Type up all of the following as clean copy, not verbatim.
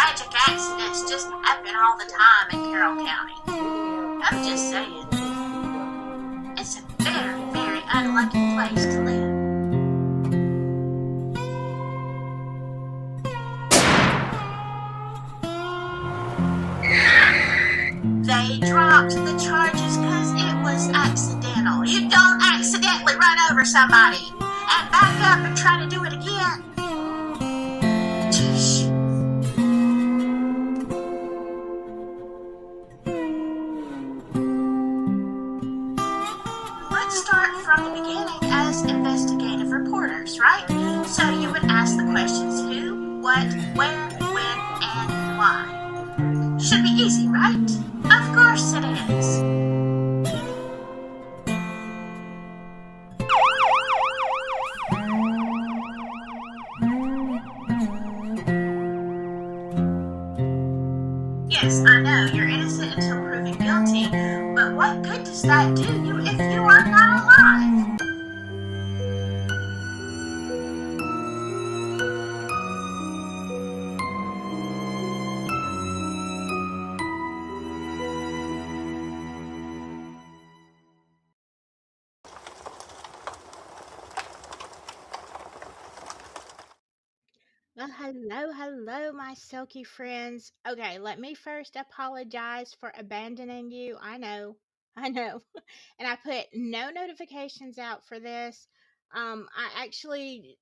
tragic accidents just happen all the time in Carroll County. I'm just saying. It's a very, very unlucky place to live. They dropped the charges because it was accidental. You don't accidentally run over somebody and back up and try to do it again. Let's start from the beginning as investigative reporters, right? So you would ask the questions who, what, where, when, and why. Should be easy, right? Of course it is. Yes, I know, you're innocent until proven guilty, but what good does that do you if you are not alive? Well, hello, my silky friends. Okay, let me first apologize for abandoning you. I know, I know. And I put no notifications out for this. I actually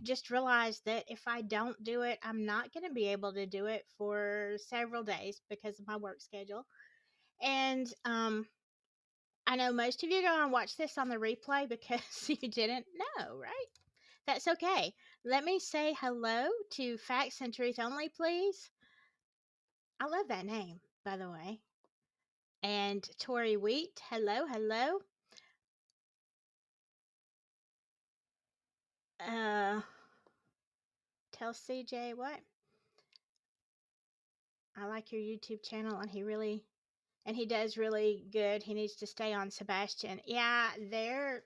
just realized that if I don't do it, I'm not going to be able to do it for several days because of my work schedule. And I know most of you are going to watch this on the replay because you didn't know, right? That's okay. Let me say hello to Facts and Truth Only, please. I love that name, by the way. And Tori Wheat, hello. Uh, tell CJ what? I like your YouTube channel, and he does really good. He needs to stay on Sebastian. Yeah, we're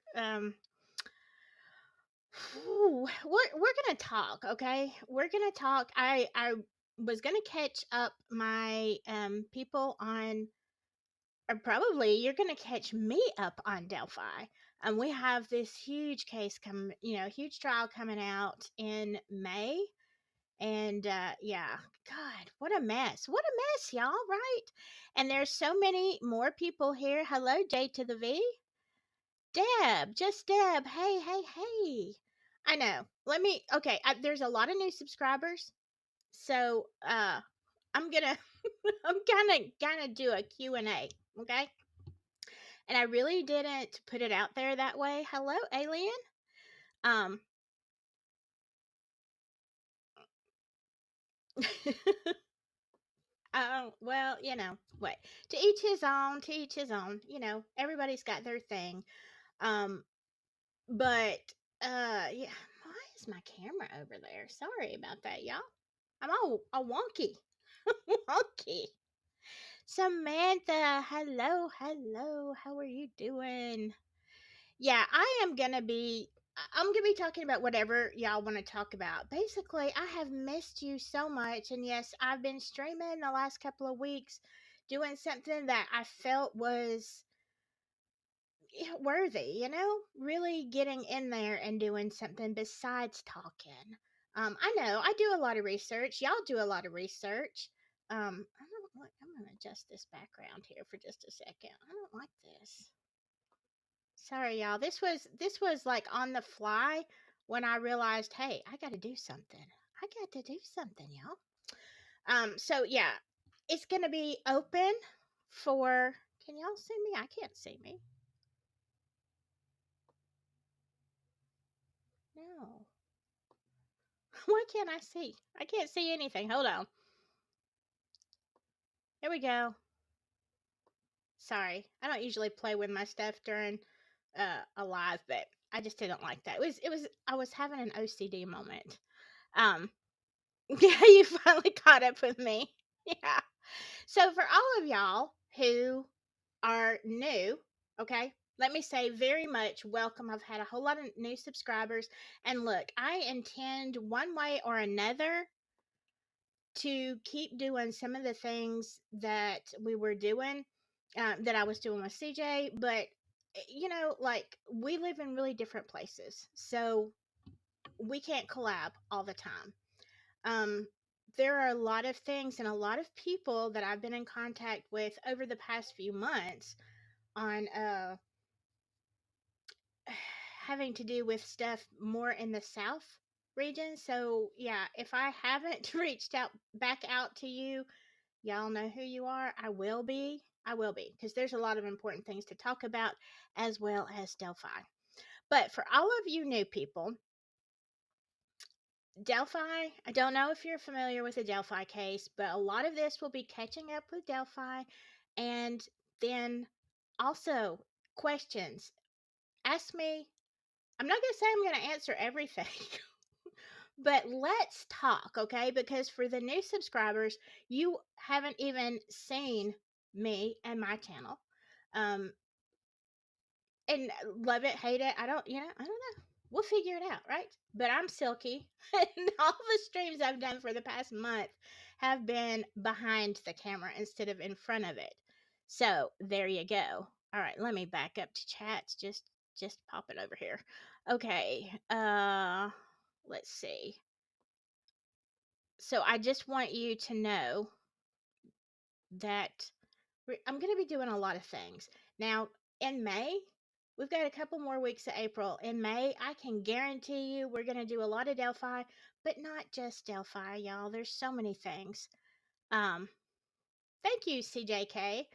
gonna talk, okay? We're gonna talk. I was gonna catch up my people on, or probably you're going to catch me up on Delphi. And we have this huge case coming, huge trial coming out in May. And yeah, God, what a mess. What a mess, y'all, right? And there's so many more people here. Hello, J to the V. Deb, just Deb. Hey. I know. Okay, there's a lot of new subscribers. So I'm going to, I'm gonna do a Q&A, okay? And I really didn't put it out there that way. Hello, alien. Um, well, what? To each his own. To each his own. Everybody's got their thing. Um, but yeah. Why is my camera over there? Sorry about that, y'all. I'm all wonky, wonky. Samantha, hello. How are you doing? Yeah, I'm gonna be talking about whatever y'all want to talk about. Basically, I have missed you so much, and yes, I've been streaming the last couple of weeks, doing something that I felt was worthy. Really getting in there and doing something besides talking. I know I do a lot of research. Y'all do a lot of research. I'm gonna adjust this background here for just a second. I don't like this. Sorry, y'all. This was like on the fly when I realized, hey, I got to do something. I got to do something, y'all. So yeah, it's gonna be open for. Can y'all see me? I can't see me. No. Why can't I see? I can't see anything. Hold on. Here we go. Sorry, I don't usually play with my stuff during a live, but I just didn't like that. It was. I was having an OCD moment. Um, Yeah, you finally caught up with me. Yeah. So, for all of y'all who are new, okay, let me say very much welcome. I've had a whole lot of new subscribers. And look, I intend one way or another to keep doing some of the things that we were doing, that I was doing with CJ. But, like, we live in really different places. So we can't collab all the time. Um, there are a lot of things and a lot of people that I've been in contact with over the past few months on having to do with stuff more in the South region. So yeah, if I haven't reached out back out to you, y'all know who you are. I will be. I will be, because there's a lot of important things to talk about, as well as Delphi. But for all of you new people, Delphi, I don't know if you're familiar with the Delphi case, but a lot of this will be catching up with Delphi. And then also questions. Ask me. I'm not going to say I'm going to answer everything, but let's talk, okay? Because for the new subscribers, you haven't even seen me and my channel. Um, and love it, hate it. I don't know. We'll figure it out, right? But I'm Silky, and all the streams I've done for the past month have been behind the camera instead of in front of it. So there you go. All right, let me back up to chats. Just pop it over here. Okay. Let's see. So I just want you to know that I'm going to be doing a lot of things. Now, in May, we've got a couple more weeks of April. In May, I can guarantee you we're going to do a lot of Delphi, but not just Delphi, y'all. There's so many things. Um, Thank you, CJK.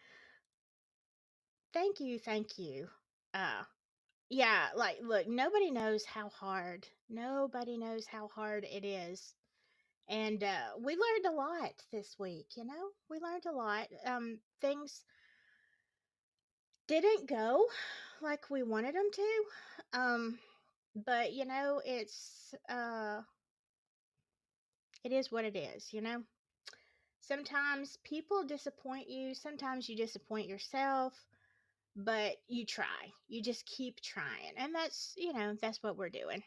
Thank you, thank you. Uh, yeah, like, look, nobody knows how hard it is. And we learned a lot this week, We learned a lot. Things didn't go like we wanted them to. But it is what it is. Sometimes people disappoint you, sometimes you disappoint yourself, but you try. You just keep trying. And that's what we're doing.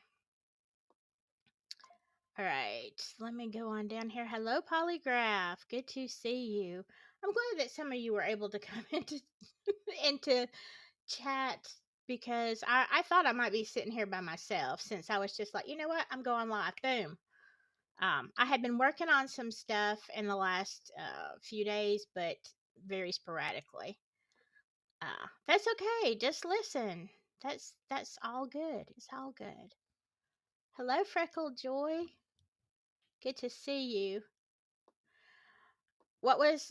All right, let me go on down here. Hello, Polygraph. Good to see you. I'm glad that some of you were able to come into chat, because I thought I might be sitting here by myself, since I was just like, you know what, I'm going live. Boom. I had been working on some stuff in the last few days, but very sporadically. That's okay. Just listen. That's all good. It's all good. Hello, Freckled Joy. Good to see you. What was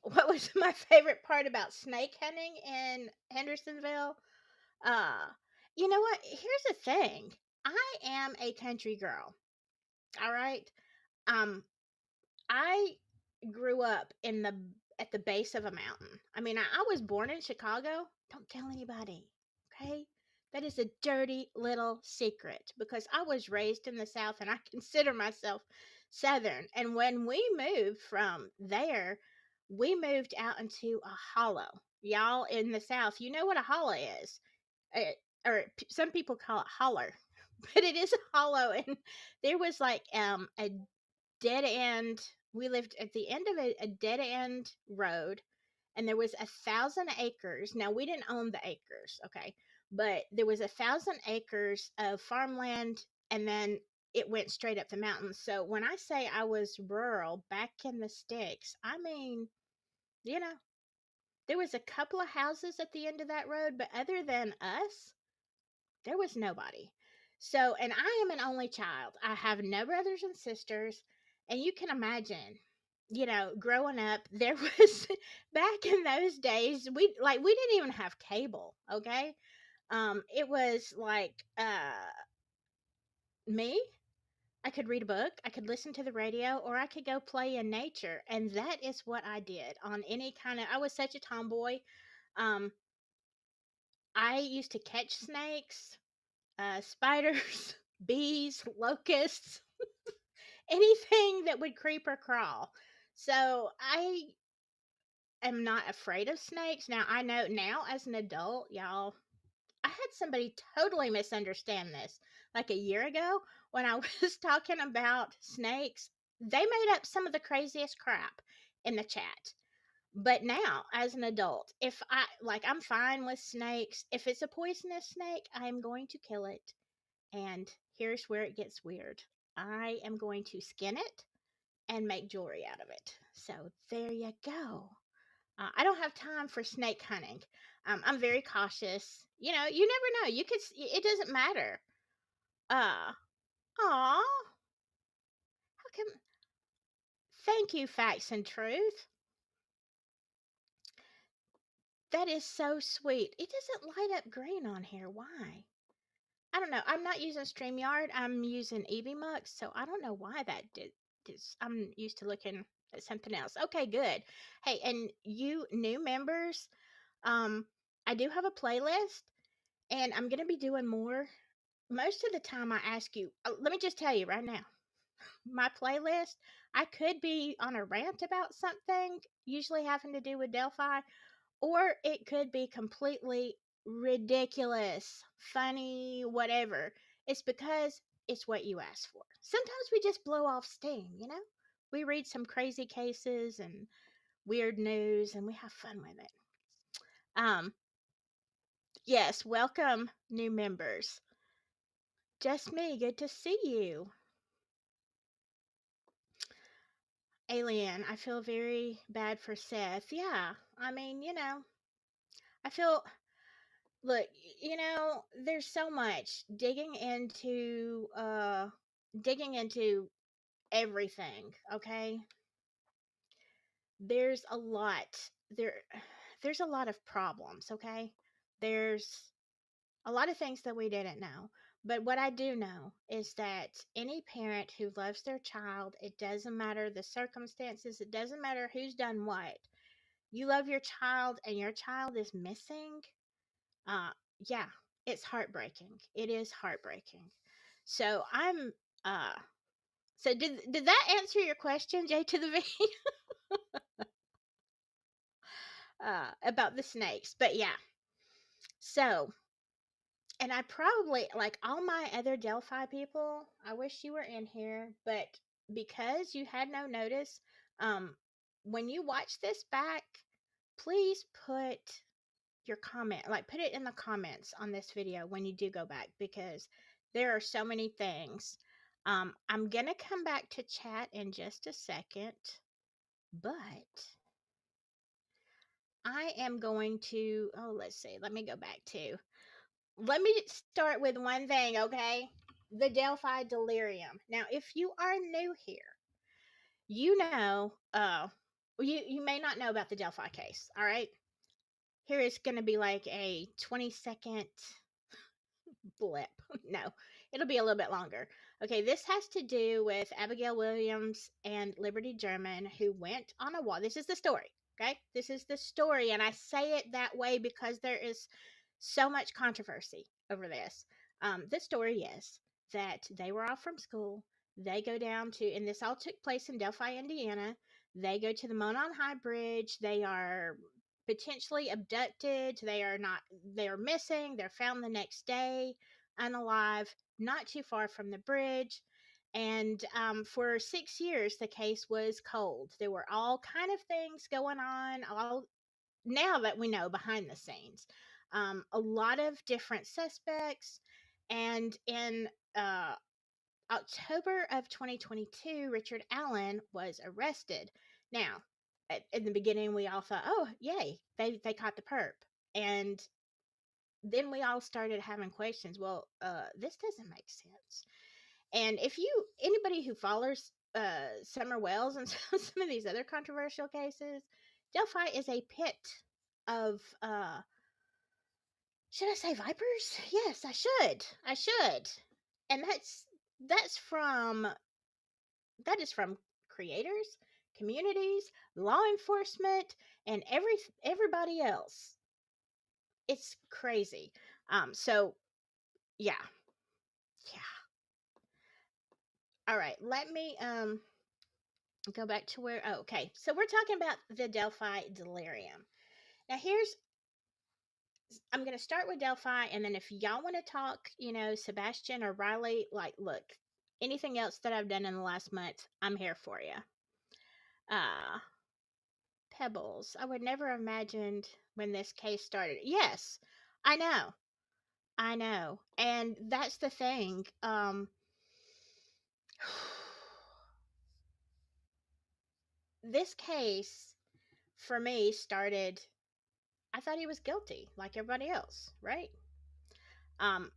what was my favorite part about snake hunting in Hendersonville? Uh, you know what? Here's the thing. I am a country girl. All right. Um, I grew up at the base of a mountain. I mean, I was born in Chicago. Don't tell anybody. Okay? That is a dirty little secret, because I was raised in the South and I consider myself Southern. And when we moved from there, we moved out into a hollow. Y'all in the South, you know what a hollow is. Some people call it holler, but it is a hollow. And there was like a dead end. We lived at the end of a dead end road, and there was 1,000 acres. Now, we didn't own the acres, okay, but there was 1,000 acres of farmland, and then it went straight up the mountains. So when I say I was rural back in the sticks, I mean, you know there was a couple of houses at the end of that road, but other than us, there was nobody. So, and I am an only child. I have no brothers and sisters. And you can imagine, growing up, there was back in those days, we didn't even have cable, okay? It was like me, I could read a book, I could listen to the radio, or I could go play in nature. And that is what I did on any kind of I was such a tomboy. Um I used to catch snakes, spiders, bees, locusts, anything that would creep or crawl. So I am not afraid of snakes. Now, I know now as an adult, y'all, I had somebody totally misunderstand this like a year ago when I was talking about snakes. They made up some of the craziest crap in the chat. But now, as an adult, if I like, I'm fine with snakes. If it's a poisonous snake, I'm going to kill it. And here's where it gets weird. I am going to skin it and make jewelry out of it. So there you go. I don't have time for snake hunting. I'm very cautious. You never know. You could. It doesn't matter. Uh, aw. How come? Thank you, Facts and Truth. That is so sweet. It doesn't light up green on here. Why? I don't know. I'm not using StreamYard. I'm using EVMux, so I don't know why that did this. I'm used to looking at something else. Okay, good. Hey, and you new members, um, I do have a playlist, and I'm gonna be doing more. Most of the time, I ask you. Let me just tell you right now, my playlist. I could be on a rant about something, usually having to do with Delphi, or it could be completely ridiculous, funny, whatever. It's because it's what you asked for. Sometimes we just blow off steam. We read some crazy cases and weird news and we have fun with it. Um, yes, welcome new members. Just me, good to see you. Alien, I feel very bad for Seth. Yeah, I mean, I feel look, there's so much digging into everything, okay? There's a lot. There's a lot of problems, okay? There's a lot of things that we didn't know. But what I do know is that any parent who loves their child, it doesn't matter the circumstances, it doesn't matter who's done what. You love your child and your child is missing. Uh, yeah, it's heartbreaking. It is heartbreaking. So I'm uh so did that answer your question, J to the V? About the snakes. But yeah. So, and I probably like all my other Delphi people, I wish you were in here, but because you had no notice, um when you watch this back, please put your comment, like put it in the comments on this video when you do go back, because there are so many things. I'm gonna come back to chat in just a second, but I am going to, oh, let's see, let me start with one thing, okay? The Delphi delirium. Now, if you are new here, you know, you may not know about the Delphi case, all right? Here is going to be like a 20-second blip. No, it'll be a little bit longer. Okay, this has to do with Abigail Williams and Liberty German, who went on a walk. This is the story. Okay, this is the story, and I say it that way because there is so much controversy over this. The story is that they were off from school. They go down to, and this all took place in Delphi, Indiana. They go to the Monon High Bridge. They are potentially abducted. They are missing. They're found the next day, unalive, not too far from the bridge. And for 6 years, the case was cold. There were all kind of things going on, all now that we know behind the scenes. A lot of different suspects. And in October of 2022, Richard Allen was arrested. Now, in the beginning, we all thought, oh, yay, they caught the perp. And then we all started having questions. Well, this doesn't make sense. And if anybody who follows Summer Wells and some of these other controversial cases, Delphi is a pit of, should I say vipers? Yes, I should. I should. And that's from that is from creators, communities, law enforcement, and everybody else. It's crazy. So yeah. Yeah. All right, let me go back to where, oh, okay. So we're talking about the Delphi delirium. Now I'm going to start with Delphi, and then if y'all want to talk, Sebastian or Riley, like, look, anything else that I've done in the last month, I'm here for you. Uh, Pebbles. I would never have imagined when this case started. Yes, I know. I know. And that's the thing. This case for me started, I thought he was guilty like everybody else, right? Um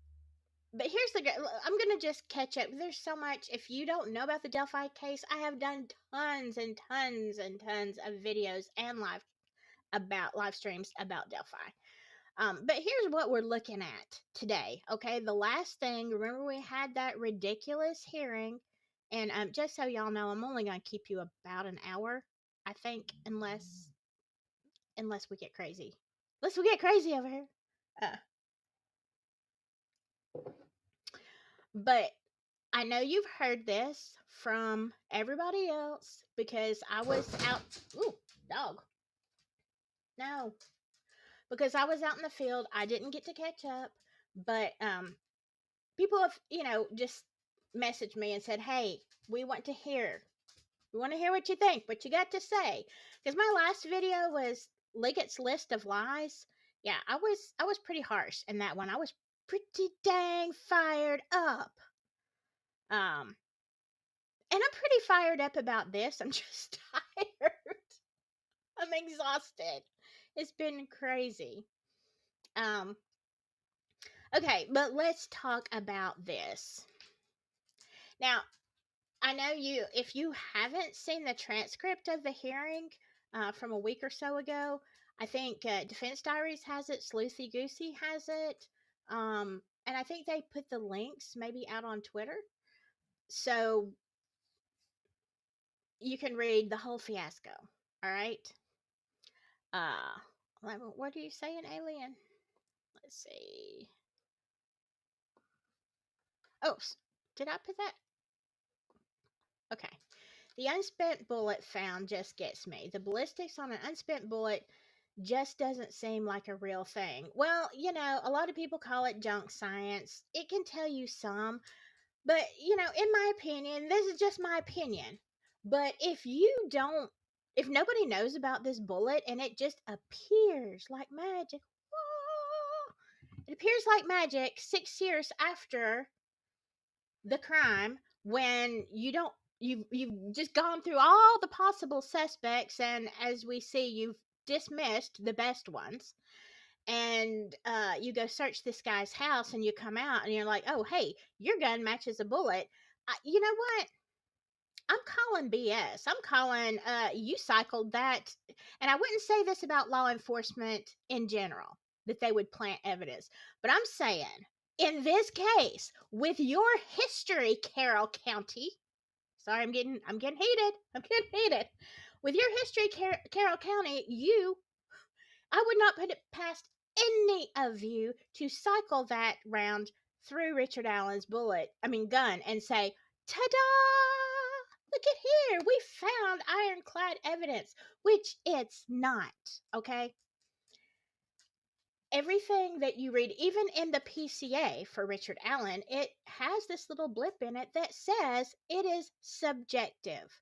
but here's I'm going to just catch up. There's so much. If you don't know about the Delphi case, I have done tons and tons and tons of videos and live streams about Delphi. But here's what we're looking at today. Okay, the last thing. Remember, we had that ridiculous hearing, and just so y'all know, I'm only going to keep you about an hour, I think, unless we get crazy. Unless we get crazy over here. Uh, but I know you've heard this from everybody else because I was out. Ooh, dog. No, because I was out in the field. I didn't get to catch up, but people have, just messaged me and said, "Hey, we want to hear. We want to hear what you think, what you got to say." Because my last video was Liggett's list of lies. Yeah, I was pretty harsh in that one. I was pretty dang fired up. Um, and I'm pretty fired up about this. I'm just tired. I'm exhausted. It's been crazy. Um, okay, but let's talk about this. Now, I know if you haven't seen the transcript of the hearing from a week or so ago, I think Defense Diaries has it, Sleuthy Goosey has it, and I think they put the links maybe out on Twitter. So you can read the whole fiasco. All right. Uh, what do you say in Alien? Let's see. Oh, did I put that? Okay. The unspent bullet found just gets me. The ballistics on an unspent bullet just doesn't seem like a real thing. Well, a lot of people call it junk science. It can tell you some, but, in my opinion, this is just my opinion. But if nobody knows about this bullet and it just appears like magic, whoa, it appears like magic 6 years after the crime when you've just gone through all the possible suspects, and as we see, you've dismissed the best ones, and you go search this guy's house and you come out and you're like, oh, hey, your gun matches a bullet. You know what, I'm calling BS. I'm calling you cycled that. And I wouldn't say this about law enforcement in general, that they would plant evidence, but I'm saying in this case, with your history, Carroll County. Sorry, I'm getting heated. I'm getting heated. With your history, Carroll County, I would not put it past any of you to cycle that round through Richard Allen's gun, and say, ta-da! Look at here, we found ironclad evidence, which it's not, okay? Everything that you read, even in the PCA for Richard Allen, it has this little blip in it that says it is subjective.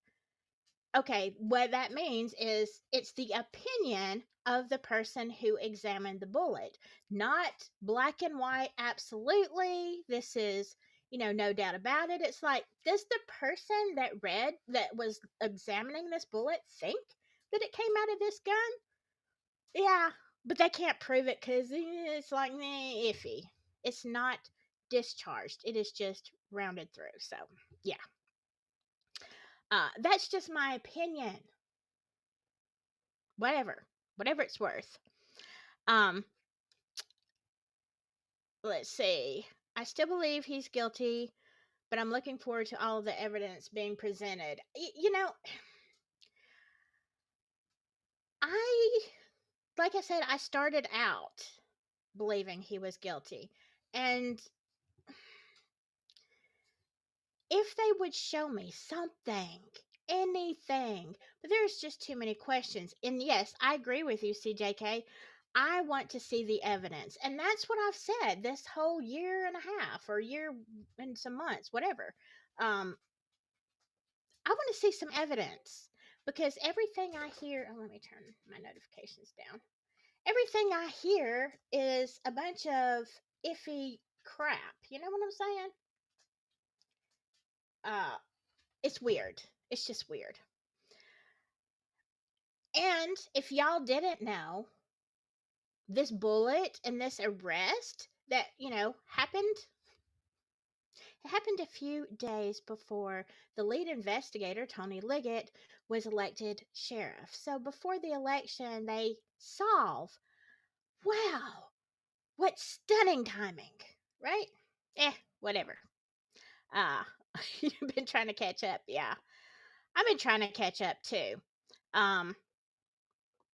Okay, what that means is it's the opinion of the person who examined the bullet, not black and white, absolutely. This is, no doubt about it. It's like, does the person that was examining this bullet think that it came out of this gun? Yeah, but they can't prove it because it's like, iffy. It's not discharged, it is just rounded through. So, yeah. That's just my opinion. Whatever it's worth. Um, let's see. I still believe he's guilty, but I'm looking forward to all of the evidence being presented. I, like I said, I started out believing he was guilty. And if they would show me something, anything, but there's just too many questions. And yes, I agree with you, CJK. I want to see the evidence. And that's what I've said this whole year and a half or year and some months, whatever. Um, I want to see some evidence because everything I hear, oh, let me turn my notifications down. Everything I hear is a bunch of iffy crap. You know what I'm saying? It's weird. It's just weird. And if y'all didn't know, this bullet and this arrest that, happened, it happened a few days before the lead investigator, Tony Liggett, was elected sheriff. So before the election, they solve. Wow, what stunning timing, right? Whatever. Uh, you've been trying to catch up. Yeah, I've been trying to catch up too. Um,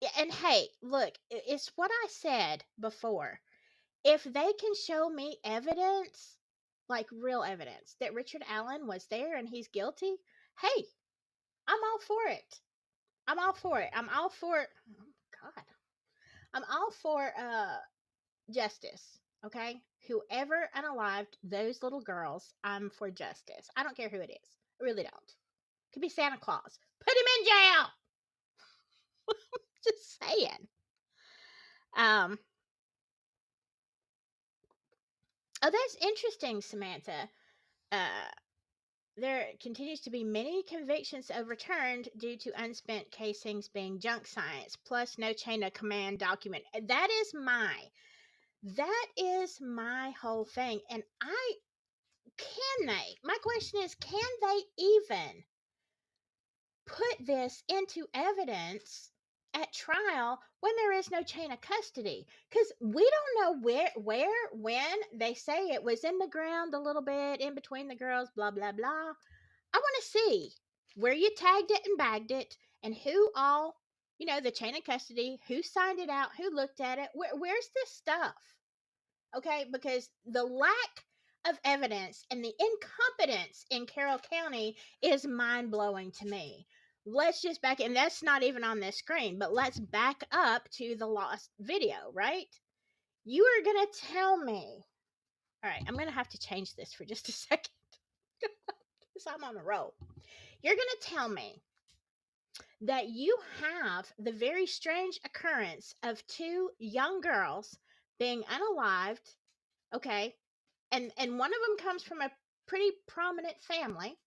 yeah, and hey, look, it's what I said before. If they can show me evidence, like real evidence, that Richard Allen was there and he's guilty, hey, I'm all for it. I'm all for it. I'm all for oh God. I'm all for justice. Okay? Whoever unalived those little girls, I'm for justice. I don't care who it is. I really don't. Could be Santa Claus. Put him in jail. Just saying. Um oh, that's interesting, Samantha. Uh There continues to be many convictions overturned due to unspent casings being junk science, plus no chain of command document. That is my whole thing. And my question is, can they even put this into evidence at trial when there is no chain of custody? Because we don't know when. They say it was in the ground a little bit in between the girls, blah, blah, blah. I want to see where you tagged it and bagged it and who all, the chain of custody, who signed it out, who looked at it. Where's this stuff? Okay, because the lack of evidence and the incompetence in Carroll County is mind blowing to me. Let's just back, and that's not even on this screen, but let's back up to the lost video, right? You are going to tell me. All right, I'm going to have to change this for just a second because I'm on a roll. You're going to tell me that you have the very strange occurrence of two young girls being unalived, okay? And one of them comes from a pretty prominent family,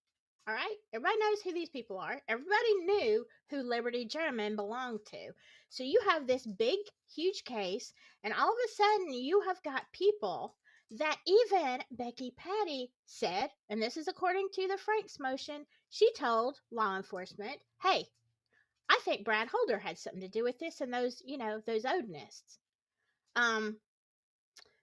all right? Everybody knows who these people are. Everybody knew who Liberty German belonged to. So you have this big, huge case, and all of a sudden you have got people that even Becky Patty said, and this is according to the Franks motion, she told law enforcement, hey, I think Brad Holder had something to do with this and those Odinists. Um,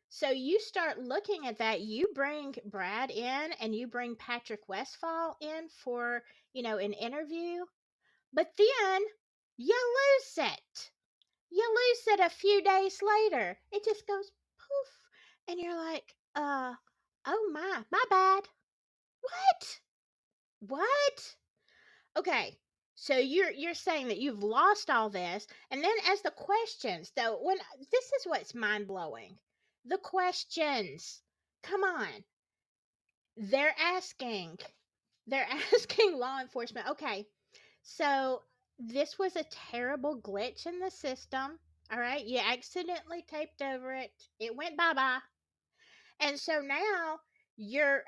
so you start looking at that. You bring Brad in and you bring Patrick Westfall in for, an interview. But then you lose it. You lose it a few days later. It just goes poof. And you're like, oh my bad. What? What? Okay. So you're saying that you've lost all this, and then as the questions, though, when this is what's mind blowing, the questions. Come on, they're asking, they're asking law enforcement. Okay, so this was a terrible glitch in the system. All right, you accidentally taped over it. It went bye bye, and so now you're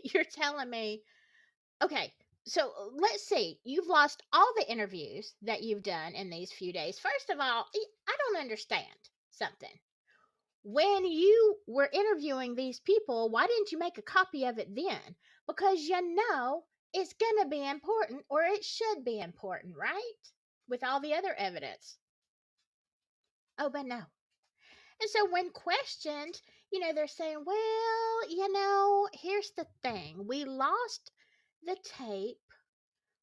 you're telling me. Okay, so let's see. You've lost all the interviews that you've done in these few days. First of all, I don't understand something. When you were interviewing these people, why didn't you make a copy of it then? Because it's going to be important, or it should be important, right? With all the other evidence. Oh, but no. And so when questioned, they're saying, well, here's the thing. We lost the tape,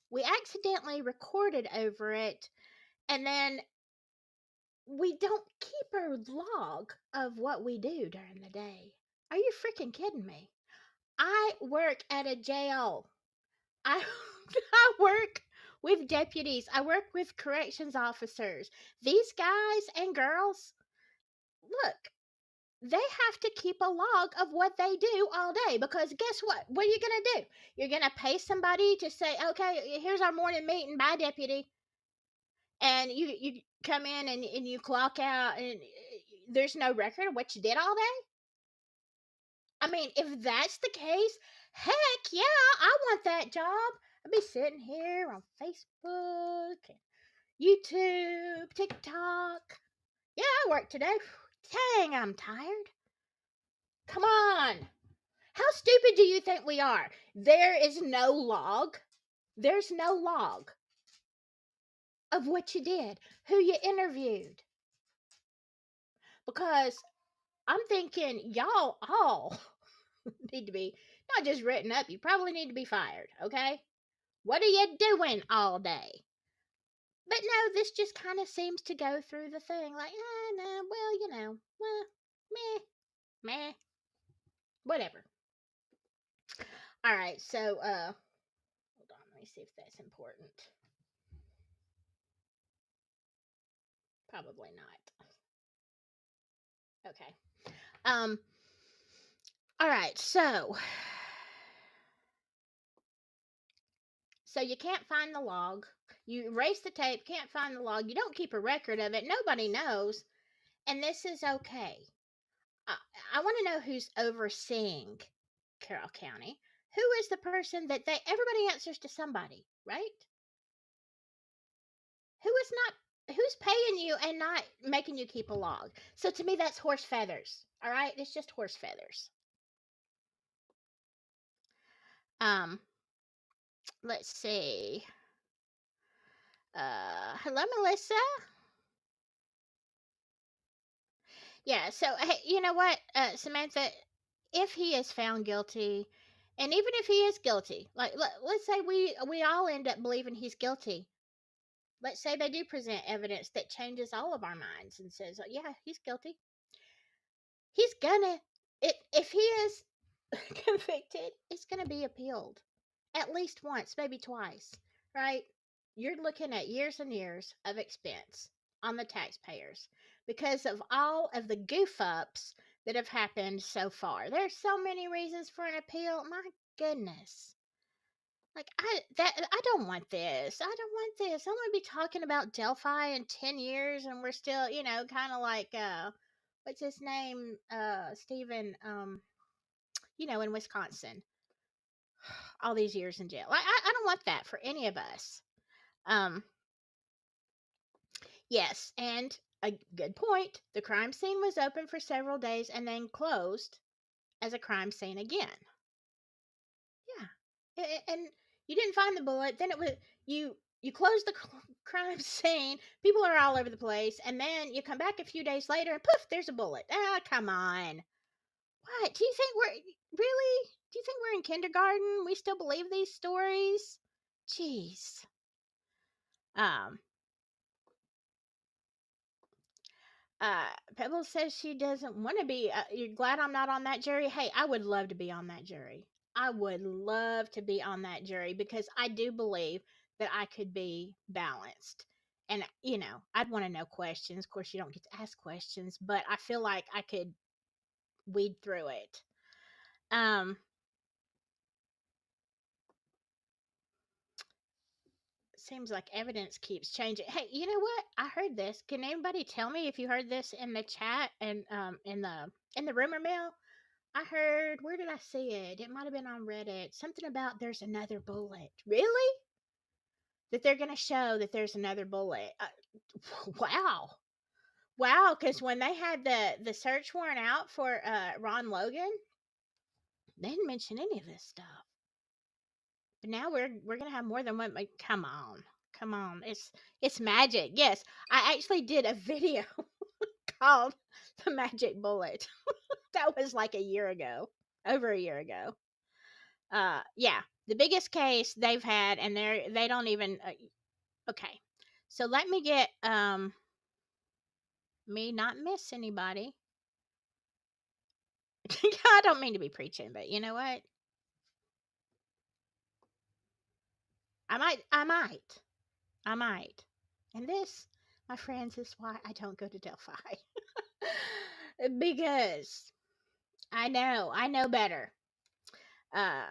we accidentally recorded over it, and then we don't keep a log of what we do during the day. Are you freaking kidding me? I work at a jail. I I work with deputies. I work with corrections officers. These guys and girls, look, they have to keep a log of what they do all day, because guess what? What are you going to do? You're going to pay somebody to say, okay, here's our morning meeting. Bye, deputy. And you come in and you clock out, and there's no record of what you did all day. I mean, if that's the case, heck yeah, I want that job. I'd be sitting here on Facebook, YouTube, TikTok. Yeah, I worked today. Dang, I'm tired. Come on. How stupid do you think we are? There is no log. There's no log of what you did, who you interviewed. Because I'm thinking y'all all need to be not just written up, you probably need to be fired, okay? What are you doing all day? But no, this just kind of seems to go through the thing like, no, well, meh, meh, whatever. All right, so, hold on, let me see if that's important. Probably not. Okay. Um, all right, so you can't find the log. You erase the tape, can't find the log. You don't keep a record of it. Nobody knows. And this is okay. I, I want to know who's overseeing Carroll County. Who is the person that everybody answers to somebody, right? Who's paying you and not making you keep a log? So to me that's horse feathers. All right? It's just horse feathers. Um let's see. Hello Melissa. Yeah, so hey, you know what, Samantha, if he is found guilty, and even if he is guilty, like let's say we all end up believing he's guilty. Let's say they do present evidence that changes all of our minds and says, oh, yeah, he's guilty. He's gonna if he is convicted, it's gonna be appealed at least once, maybe twice, right? You're looking at years and years of expense on the taxpayers because of all of the goof ups that have happened so far. There's so many reasons for an appeal. My goodness. Like I don't want this. I don't want this. I want to be talking about Delphi in 10 years and we're still, kind of like what's his name? Stephen in Wisconsin. All these years in jail. I don't want that for any of us. Um yes, and a good point. The crime scene was open for several days and then closed as a crime scene again. Yeah. And you didn't find the bullet. Then it was you close the crime scene. People are all over the place, and then you come back a few days later, and poof, there's a bullet. Ah, come on. What do you think we're really? Do you think we're in kindergarten? We still believe these stories? Jeez. Um. Pebble says she doesn't want to be. You're glad I'm not on that jury. Hey, I would love to be on that jury. I would love to be on that jury because I do believe that I could be balanced. And, I'd want to know questions. Of course, you don't get to ask questions, but I feel like I could weed through it. Um, Seems like evidence keeps changing. Hey, you know what? I heard this. Can anybody tell me if you heard this in the chat and in the rumor mill? I heard, where did I see it? It might have been on Reddit. Something about there's another bullet. Really? That they're going to show that there's another bullet. Wow. Wow, because when they had the search warrant out for Ron Logan, they didn't mention any of this stuff. But now we're gonna have more than one. Like, come on, come on, it's magic. Yes, I actually did a video called "The Magic Bullet." That was like a year ago, over a year ago. Yeah, the biggest case they've had, and they don't even. Okay, so let me get me not miss anybody. I don't mean to be preaching, but you know what? I might. And this, my friends, is why I don't go to Delphi. Because I know better. Uh,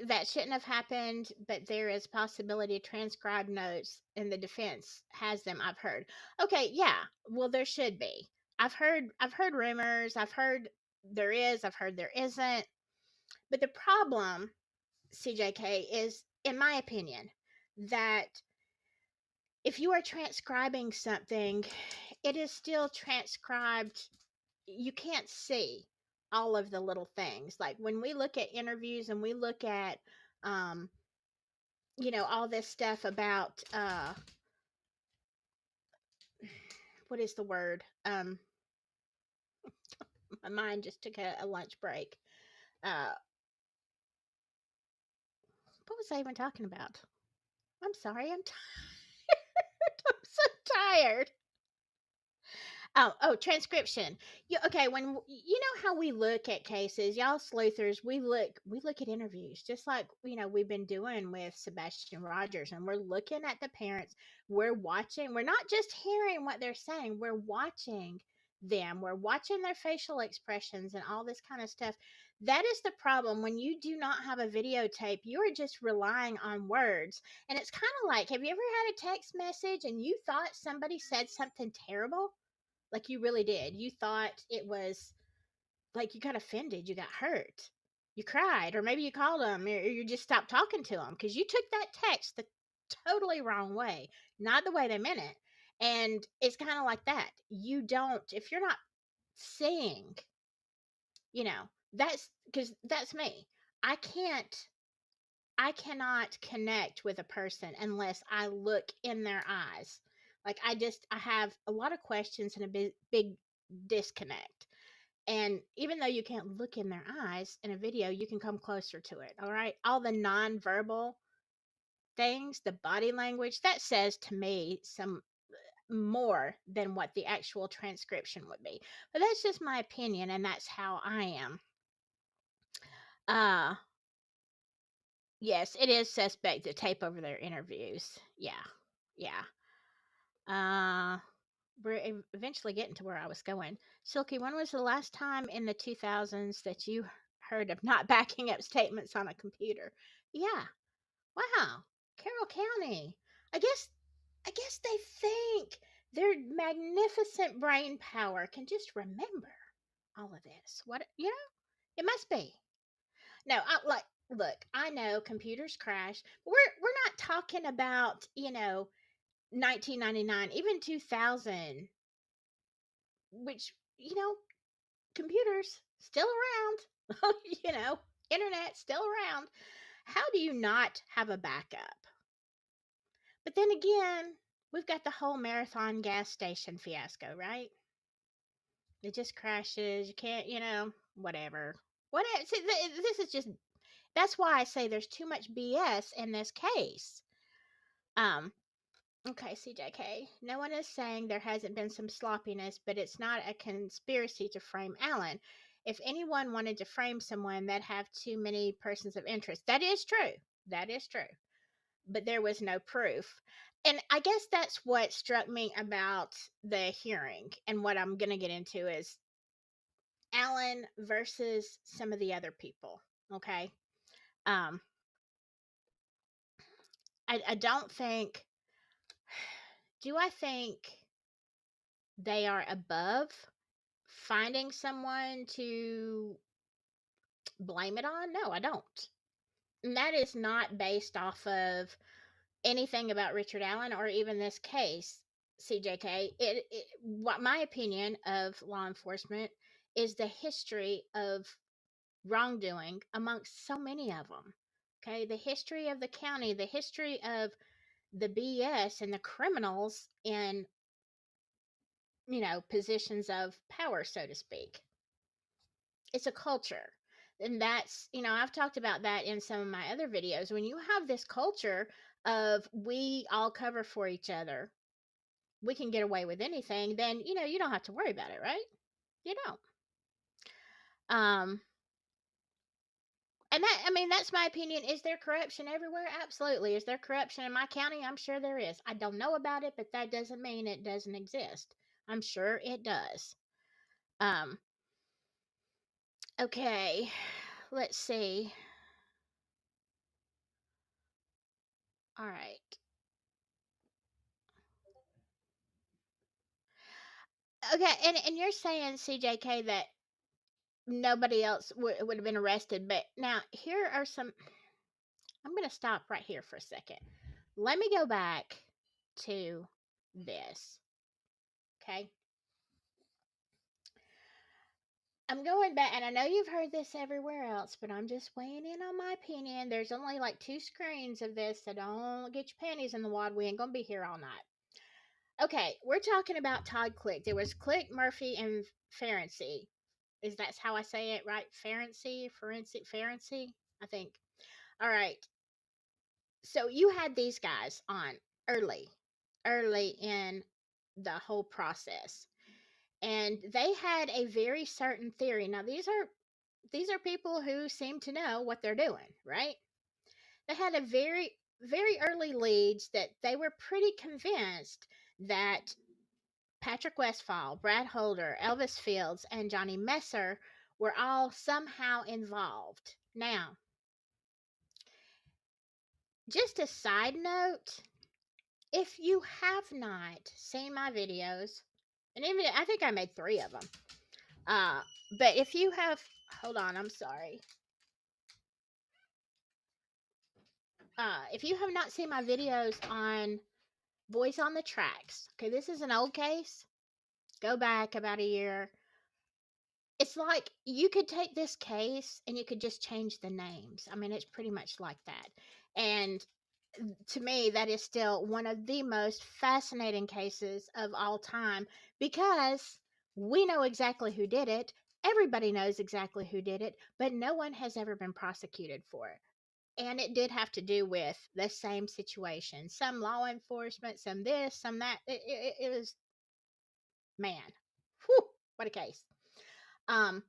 that shouldn't have happened, but there is possibility transcribed notes and the defense has them, I've heard. Okay, yeah. Well, there should be. I've heard rumors. I've heard there is, I've heard there isn't. But the problem, CJK, is in my opinion that if you are transcribing something, it is still transcribed. You can't see all of the little things. Like when we look at interviews and we look at um all this stuff about what is the word? My mind just took a lunch break. Uh what was I even talking about? I'm sorry, I'm tired. I'm so tired. Oh, transcription. Okay, when you know how we look at cases, y'all sleuthers, we look at interviews just like we've been doing with Sebastian Rogers, and we're looking at the parents. We're watching. We're not just hearing what they're saying. We're watching them. We're watching their facial expressions and all this kind of stuff. That is the problem when you do not have a videotape. You are just relying on words, and it's kind of like, have you ever had a text message and you thought somebody said something terrible? Like you really did. You thought it was like you got offended, you got hurt, you cried, or maybe you called them, or you just stopped talking to them because you took that text the totally wrong way, not the way they meant it. And it's kind of like that. You don't, if you're not seeing, you know, that's because that's me. I can't, I cannot connect with a person unless I look in their eyes. Like I have a lot of questions and a big disconnect. And even though you can't look in their eyes in a video, you can come closer to it. All right. All the nonverbal things, the body language, that says to me some more than what the actual transcription would be. But that's just my opinion, and that's how I am. Uh yes, it is suspect to tape over their interviews. Yeah. Yeah. Uh we're eventually getting to where I was going. Silky, when was the last time in the 2000s that you heard of not backing up statements on a computer? Yeah. Wow. Carroll County. I guess they think their magnificent brain power can just remember all of this. What, it must be. No, look, I know computers crash. We're not talking about, 1999, even 2000, which, computers still around, internet still around. How do you not have a backup? But then again, we've got the whole marathon gas station fiasco, right? It just crashes. You can't, whatever. Whatever. See, this is just, that's why I say there's too much BS in this case. Um, Okay, CJK. No one is saying there hasn't been some sloppiness, but it's not a conspiracy to frame Alan. If anyone wanted to frame someone, that'd have too many persons of interest. That is true. That is true. But there was no proof. And I guess that's what struck me about the hearing. And what I'm going to get into is Alan versus some of the other people. Okay. Um, I don't think, do I think they are above finding someone to blame it on? No, I don't. And that is not based off of anything about Richard Allen or even this case, CJK. What my opinion of law enforcement is the history of wrongdoing amongst so many of them. Okay, the history of the county, the history of the BS and the criminals in positions of power, so to speak. It's a culture. And that's, I've talked about that in some of my other videos. When you have this culture of we all cover for each other, we can get away with anything, then, you don't have to worry about it, right? You don't. Um, and that, I mean, that's my opinion. Is there corruption everywhere? Absolutely. Is there corruption in my county? I'm sure there is. I don't know about it, but that doesn't mean it doesn't exist. I'm sure it does. Um, okay, let's see. All right. Okay, and you're saying, CJK, that nobody else would have been arrested, but now here are some. I'm going to stop right here for a second. Let me go back to this. Okay. I'm going back, and I know you've heard this everywhere else, but I'm just weighing in on my opinion. There's only like 2 screens of this, so don't get your panties in the wad. We ain't going to be here all night. Okay, we're talking about Todd Click. There was Click, Murphy, and Ferenczi. Is that's how I say it, right? Ferenczi, I think. All right. So you had these guys on early in the whole process, and they had a very certain theory. Now these are people who seem to know what they're doing, right? They had a very early leads that they were pretty convinced that Patrick Westphal, Brad Holder, Elvis Fields, and Johnny Messer were all somehow involved. Now, just a side note, if you have not seen my videos, and even I think I made 3 of them. But if you have, hold on, I'm sorry. If you have not seen my videos on Boys on the Tracks, okay, this is an old case. Go back about a year. It's like you could take this case and you could just change the names. I mean, it's pretty much like that. And to me, that is still one of the most fascinating cases of all time because we know exactly who did it. Everybody knows exactly who did it, but no one has ever been prosecuted for it. And it did have to do with the same situation, some law enforcement, some this, some that. It was, man, whew, what a case. Um,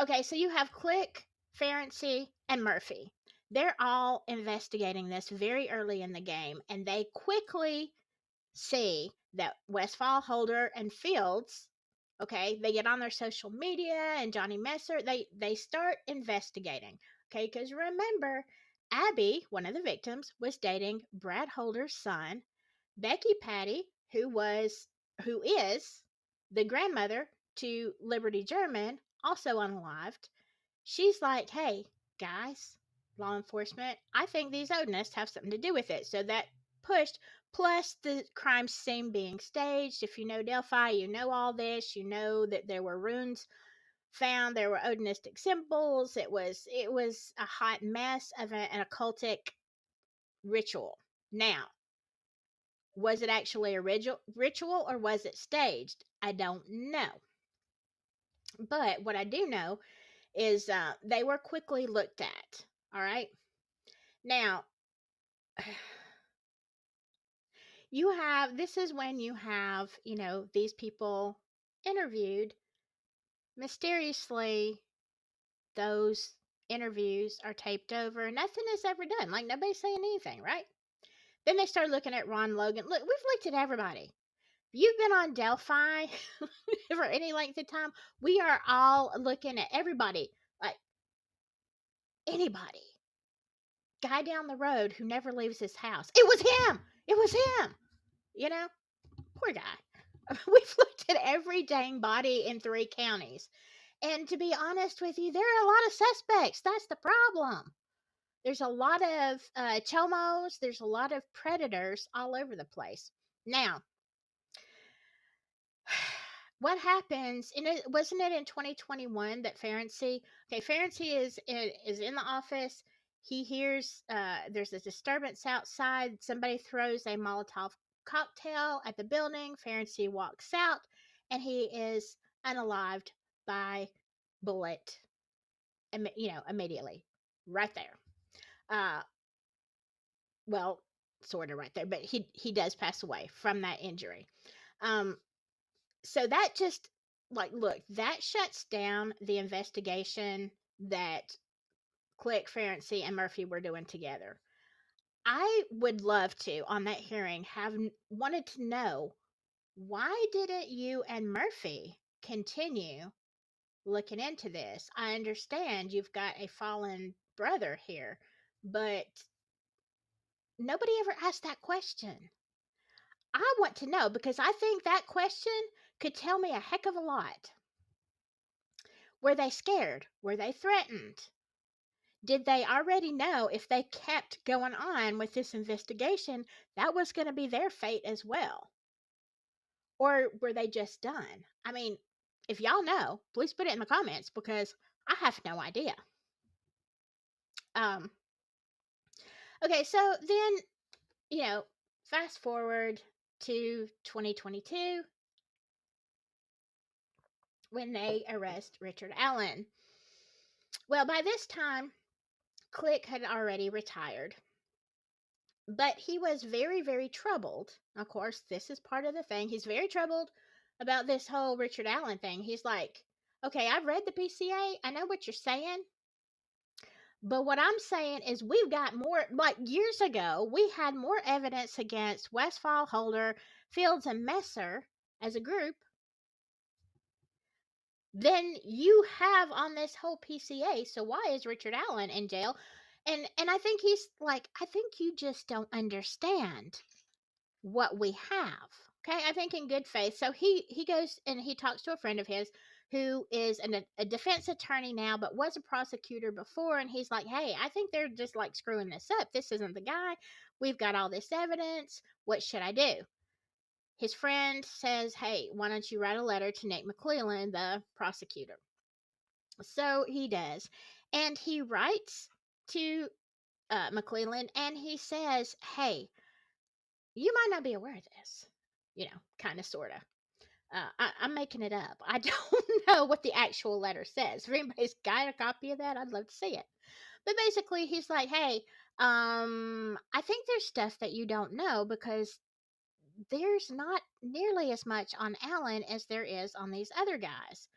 okay, so you have Click, Ferenczi, and Murphy. They're all investigating this very early in the game, and they quickly see that Westfall, Holder, and Fields, okay, they get on their social media, and Johnny Messer, they start investigating, okay, because remember, Abby, one of the victims, was dating Brad Holder's son. Becky Patty, who is the grandmother to Liberty German, also unalived, she's like, hey, guys, law enforcement, I think these Odinists have something to do with it. So that pushed, plus the crime scene being staged. If you know Delphi, you know all this. You know that there were runes found, there were Odinistic symbols. It was a hot mess of an occultic ritual. Now, was it actually a ritual or was it staged? I don't know. But what I do know is they were quickly looked at. All right. Now, this is when you have, these people interviewed. Mysteriously, those interviews are taped over. Nothing is ever done. Like, nobody's saying anything, right? Then they start looking at Ron Logan. Look, we've looked at everybody. You've been on Delphi for any length of time. We are all looking at everybody. Like, anybody. Guy down the road who never leaves his house. It was him. It was him. You know, poor guy. We've looked at every dang body in 3 counties. And to be honest with you, there are a lot of suspects. That's the problem. There's a lot of chomos. There's a lot of predators all over the place. Now, what happens? And wasn't it in 2021 that Ferenczi is in the office. He hears there's a disturbance outside. Somebody throws a Molotov cocktail at the building. Ferenczi walks out, and he is unalived by bullet. Immediately, right there. Uh, well, sort of right there, but he does pass away from that injury. Um, so that just, like, look, that shuts down the investigation that Click, Ferenczi, and Murphy were doing together. I would love to, on that hearing, have wanted to know, why didn't you and Murphy continue looking into this. I understand you've got a fallen brother here, but nobody ever asked that question. I want to know because I think that question could tell me a heck of a lot. Were they scared? Were they threatened? Did they already know if they kept going on with this investigation, that was going to be their fate as well? Or were they just done? I mean, if y'all know, please put it in the comments because I have no idea. Um, okay, so then, fast forward to 2022 when they arrest Richard Allen. Well, by this time, Click had already retired. But he was very, very troubled. Of course, this is part of the thing. He's very troubled about this whole Richard Allen thing. He's like, okay, I've read the PCA. I know what you're saying. But what I'm saying is we've got more, like years ago, we had more evidence against Westphal, Holder, Fields, and Messer as a group than you have on this whole PCA. So why is Richard Allen in jail? And I think he's like, I think you just don't understand what we have. Okay, I think in good faith. So he goes and he talks to a friend of his who is a defense attorney now, but was a prosecutor before, and he's like, "Hey, I think they're just like screwing this up. This isn't the guy. We've got all this evidence. What should I do?" His friend says, "Hey, why don't you write a letter to Nick McClellan, the prosecutor?" So he does, and he writes to McClellan, and he says, "Hey, you might not be aware of this, kind of, sort of. I'm making it up. I don't know what the actual letter says. If anybody's got a copy of that, I'd love to see it. But basically, he's like, hey, I think there's stuff that you don't know because there's not nearly as much on Alan as there is on these other guys.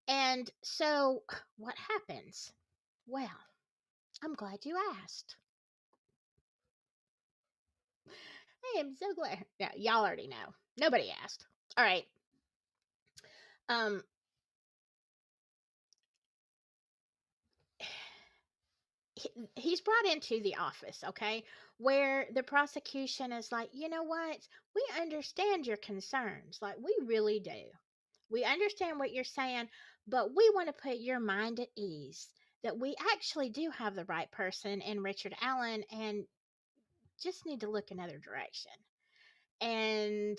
And so what happens? Well, I'm glad you asked. I am so glad. Yeah, y'all already know. Nobody asked. All right. Um, he's brought into the office, okay, where the prosecution is like, you know what? We understand your concerns. Like, we really do. We understand what you're saying, but we want to put your mind at ease that we actually do have the right person in Richard Allen and just need to look another direction. And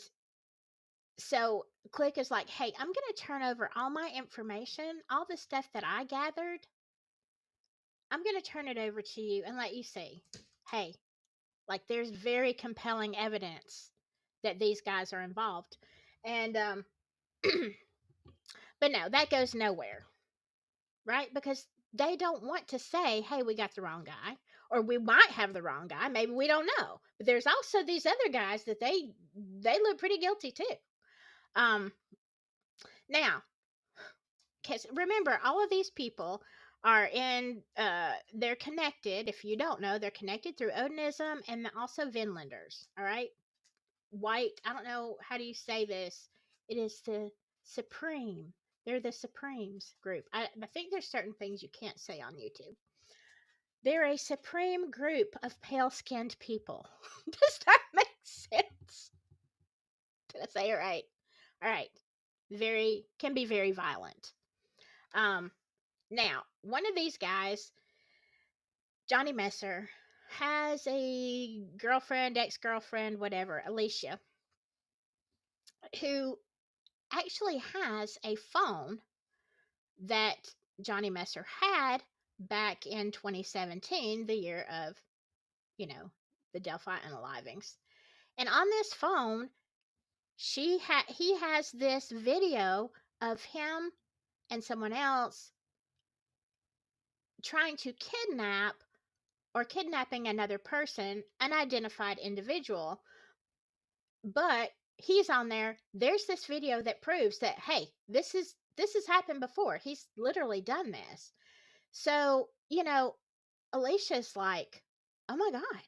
so Click is like, hey, I'm going to turn over all my information, all the stuff that I gathered. I'm going to turn it over to you and let you see. Hey, like there's very compelling evidence that these guys are involved. And but no, that goes nowhere, right? Because they don't want to say, "Hey, we got the wrong guy," or "We might have the wrong guy. Maybe we don't know." But there's also these other guys that they look pretty guilty too. Um Now, cuz remember all of these people are in they're connected. If you don't know, they're connected through Odinism and also Vinlanders, all right? White, I don't know how do you say this. It is the Supreme. They're the Supremes group. I think there's certain things you can't say on YouTube. They're a supreme group of pale skinned people. Does that make sense? Did I say it right? All right. Very can be very violent. Um Now, one of these guys, Johnny Messer, has a girlfriend, ex-girlfriend, whatever, Alicia, who actually has a phone that Johnny Messer had back in 2017, the year of, the Delphi unalivings. And on this phone, he has this video of him and someone else trying to kidnap or kidnapping another person, unidentified individual. But he's on there. There's this video that proves that, hey, this has happened before. He's literally done this. So, Alicia's like, oh my God,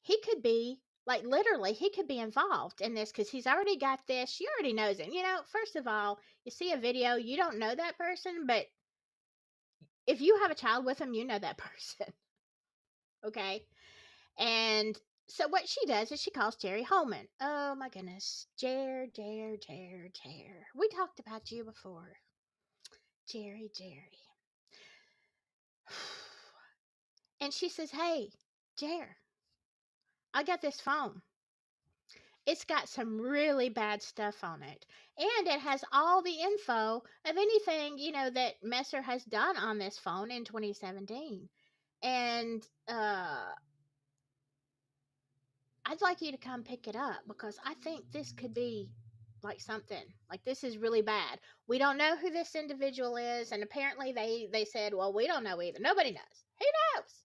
he could be Like literally, he could be involved in this because he's already got this. She already knows him. First of all, you see a video, you don't know that person, but if you have a child with him, you know that person. Okay. And so what she does is she calls Jerry Holman. Oh my goodness. Jer. We talked about you before. Jerry. And she says, hey, Jer, I got this phone. It's got some really bad stuff on it. And it has all the info of anything, that Messer has done on this phone in 2017. And I'd like you to come pick it up because I think this could be like something. Like this is really bad. We don't know who this individual is, and apparently they said, well, we don't know either. Nobody knows. Who knows?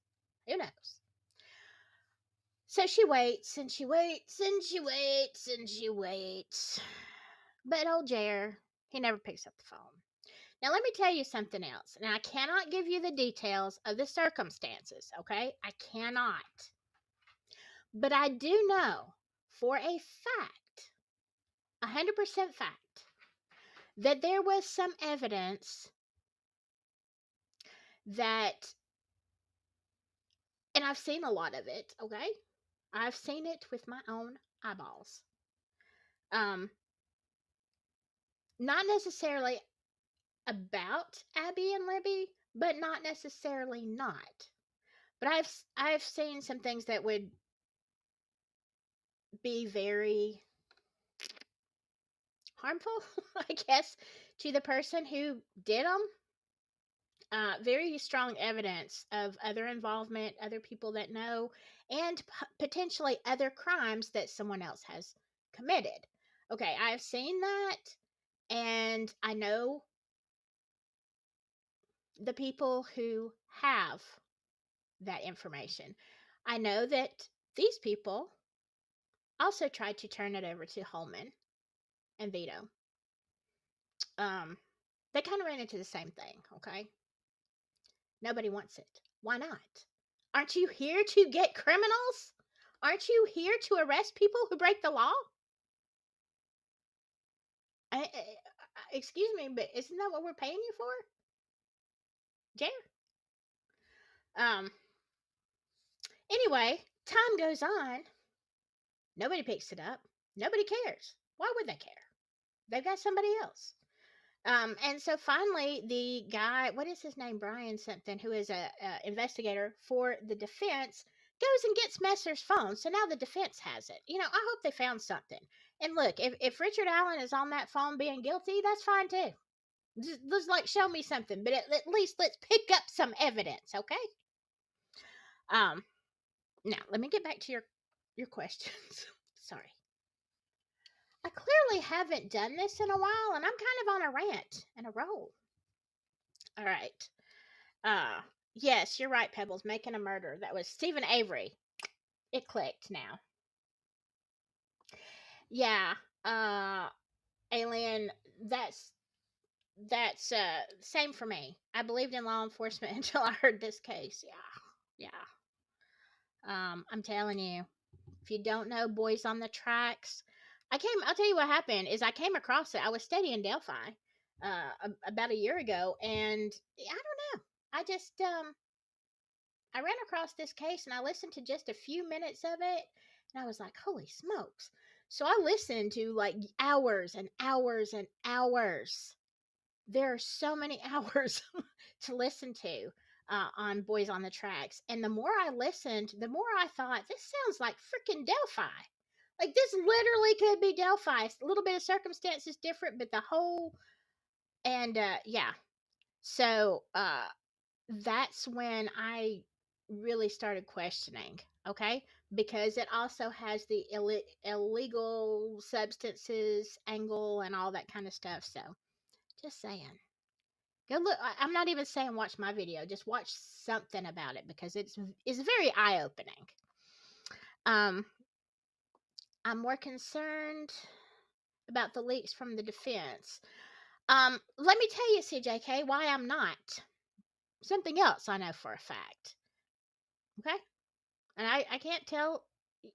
Who knows? So she waits and she waits and she waits and she waits. But old Jer, he never picks up the phone. Now, let me tell you something else. Now, I cannot give you the details of the circumstances, okay? I cannot. But I do know for a fact, 100% fact, that there was some evidence that, and I've seen a lot of it, okay? I've seen it with my own eyeballs. Not necessarily about Abby and Libby, but not necessarily not. But I've seen some things that would be very harmful, I guess, to the person who did them. Very strong evidence of other involvement, other people that know, and potentially other crimes that someone else has committed. Okay, I've seen that, and I know the people who have that information. I know that these people also tried to turn it over to Holman and Vito. They kind of ran into the same thing, okay? Nobody wants it. Why not? Aren't you here to get criminals? Aren't you here to arrest people who break the law? Excuse me, but isn't that what we're paying you for? Jer? Anyway, time goes on. Nobody picks it up. Nobody cares. Why would they care? They've got somebody else. And so finally, the guy, what is his name, Brian something, who is a investigator for the defense, goes and gets Messer's phone. So now the defense has it. I hope they found something. And look, if Richard Allen is on that phone being guilty, that's fine too. Just like show me something, but at least let's pick up some evidence, okay? Now let me get back to your questions. Sorry. I clearly haven't done this in a while, and I'm kind of on a rant and a roll. All right. Yes, you're right, Pebbles. Making a Murder. That was Stephen Avery. It clicked now. Yeah. Alien. That's same for me. I believed in law enforcement until I heard this case. Yeah. I'm telling you, if you don't know Boys on the Tracks, I'll tell you what happened is I came across it. I was studying Delphi about a year ago, and I don't know. I just I ran across this case and I listened to just a few minutes of it, and I was like, holy smokes. So I listened to like hours and hours and hours. There are so many hours to listen to on Boys on the Tracks. And the more I listened, the more I thought, this sounds like freaking Delphi. Like this literally could be Delphi. A little bit of circumstances different, but the whole, and yeah. So that's when I really started questioning, okay? Because it also has the illegal substances angle and all that kind of stuff. So just saying. Go look. I'm not even saying watch my video. Just watch something about it because it's very eye opening. I'm more concerned about the leaks from the defense. Let me tell you, CJK, why I'm not. Something else I know for a fact. Okay, and I can't tell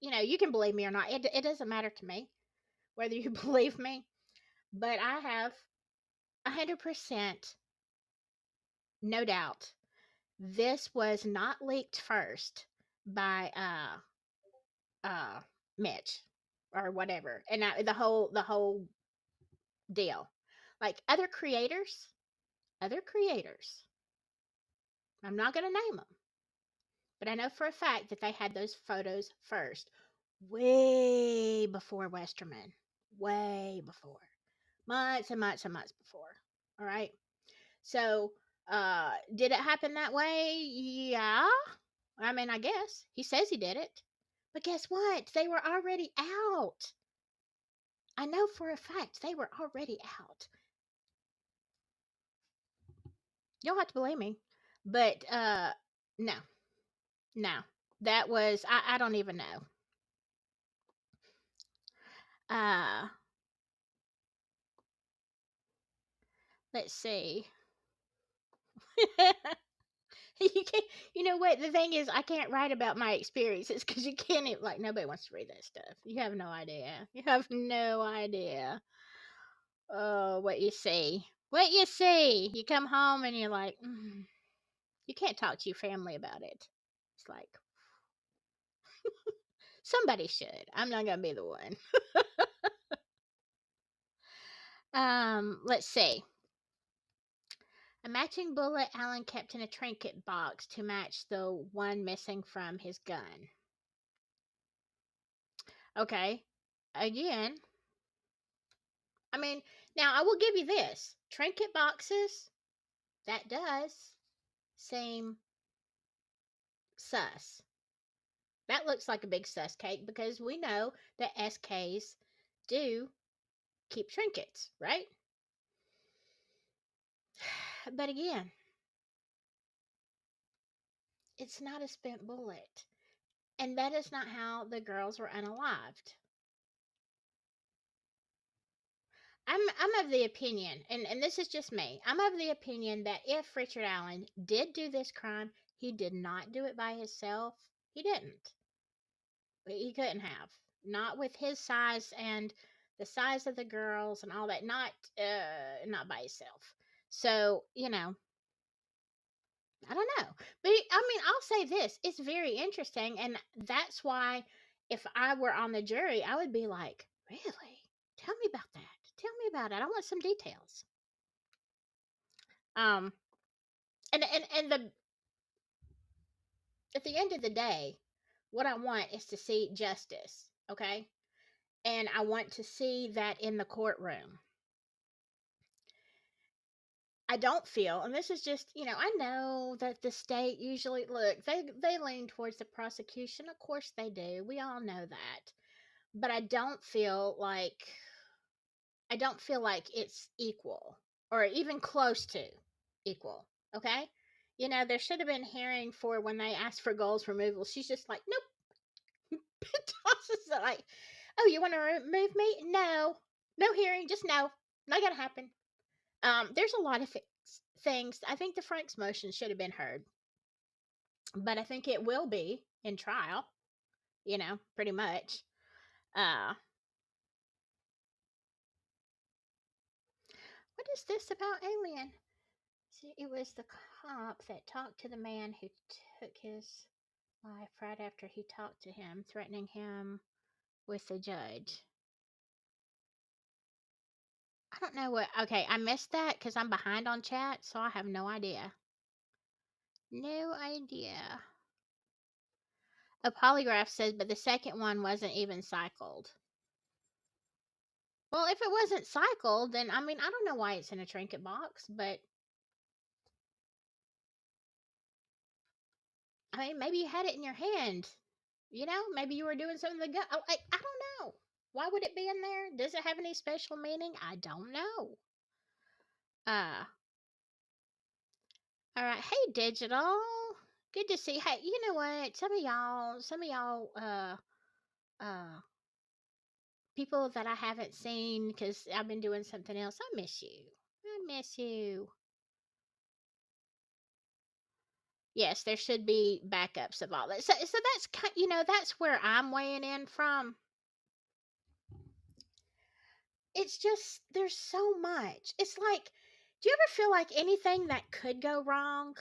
you can believe me or not. It doesn't matter to me whether you believe me, but I have 100% no doubt this was not leaked first by uh Mitch or whatever, and the whole deal. Like other creators. I'm not gonna name them, but I know for a fact that they had those photos first, way before Westerman, way before, months and months and months before. All right. So, did it happen that way? Yeah. I mean, I guess he says he did it, but guess what? They were already out. I know for a fact they were already out. You don't have to believe me, but no, no, that was I don't even know. Uh, let's see. You can't. You know what? The thing is, I can't write about my experiences because you can't. Like nobody wants to read that stuff. You have no idea. You have no idea. Oh, what you see. What you see. You come home and you're like, you can't talk to your family about it. It's like somebody should. I'm not gonna be the one. Let's see. A matching bullet Allen kept in a trinket box to match the one missing from his gun. Okay. Again, I mean, now I will give you this. Trinket boxes, that does seem sus. That looks like a big sus cake because we know that SKs do keep trinkets, right? But again, it's not a spent bullet. And that is not how the girls were unalived. I'm of the opinion, and this is just me. I'm of the opinion that if Richard Allen did do this crime, he did not do it by himself. He didn't. He couldn't have. Not with his size and the size of the girls and all that. Not by himself. So, I don't know. But I mean, I'll say this. It's very interesting, and that's why if I were on the jury, I would be like, "Really? Tell me about that. Tell me about it. I want some details." Um and the at the end of the day, what I want is to see justice, okay? And I want to see that in the courtroom. I don't feel, and this is just, I know that the state usually look, they lean towards the prosecution. Of course they do. We all know that. But I don't feel like it's equal or even close to equal, okay? There should have been hearing for when they asked for goals removal. She's just like, nope. Tosses it like, oh, you want to remove me? No. No hearing, just no. Not gonna happen. There's a lot of things. I think the Frank's motion should have been heard, but I think it will be in trial. Pretty much. Uh, what is this about alien? See, it was the cop that talked to the man who took his life right after he talked to him, threatening him with the judge. I don't know what. Okay, I missed that because I'm behind on chat, so I have no idea. No idea. A polygraph says, but the second one wasn't even cycled. Well, if it wasn't cycled, then I mean, I don't know why it's in a trinket box, but I mean, maybe you had it in your hand. Maybe you were doing something to the gun. I don't know. Why would it be in there? Does it have any special meaning? I don't know. Uh, all right. Hey, digital. Good to see. Hey, you know what? Some of y'all, uh, people that I haven't seen because I've been doing something else. I miss you. I miss you. Yes, there should be backups of all that. So that's that's where I'm weighing in from. It's just there's so much. It's like, do you ever feel like anything that could go wrong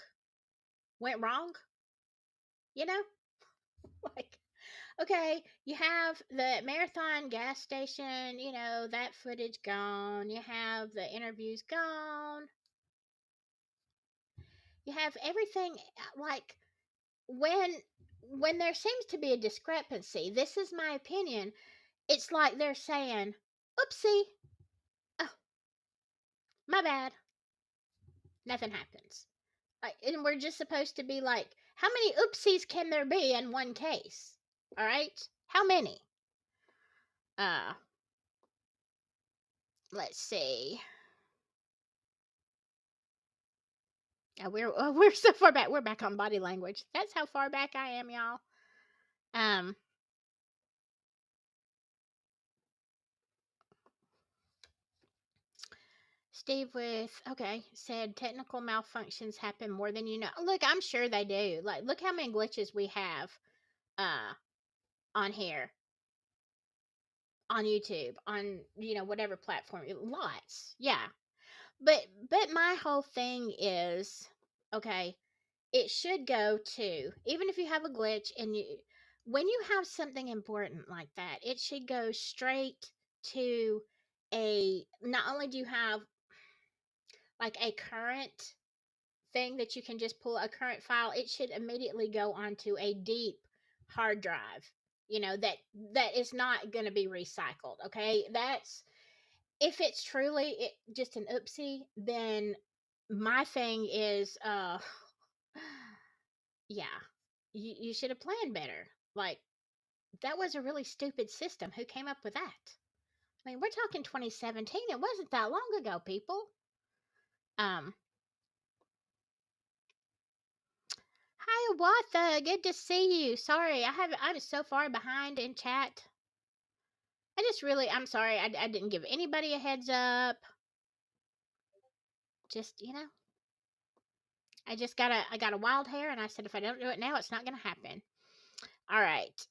went wrong? You know, like, okay, you have the marathon gas station. That footage gone. You have the interviews gone. You have everything like when there seems to be a discrepancy. This is my opinion. It's like they're saying, "Oopsie, oh, my bad." Nothing happens. And we're just supposed to be like, how many oopsies can there be in one case? All right, how many? Uh, let's see. We're so far back. We're back on body language. That's how far back I am, y'all. Um, Steve with okay said technical malfunctions happen more than you know. Look, I'm sure they do. Like, look how many glitches we have uh on here, on YouTube, on whatever platform. Lots, yeah. But my whole thing is, okay, it should go to, even if you have a glitch and when you have something important like that, it should go straight to not only do you have like a current thing that you can just pull a current file, it should immediately go onto a deep hard drive, that is not going to be recycled. Okay, that's if it's truly just an oopsie, then my thing is, yeah, you should have planned better. Like, that was a really stupid system. Who came up with that? I mean, we're talking 2017. It wasn't that long ago, people. Um, Hi, Watha. Good to see you. Sorry, I'm so far behind in chat. I'm sorry. I didn't give anybody a heads up. Just, I got a wild hair, and I said if I don't do it now, it's not gonna happen. All right.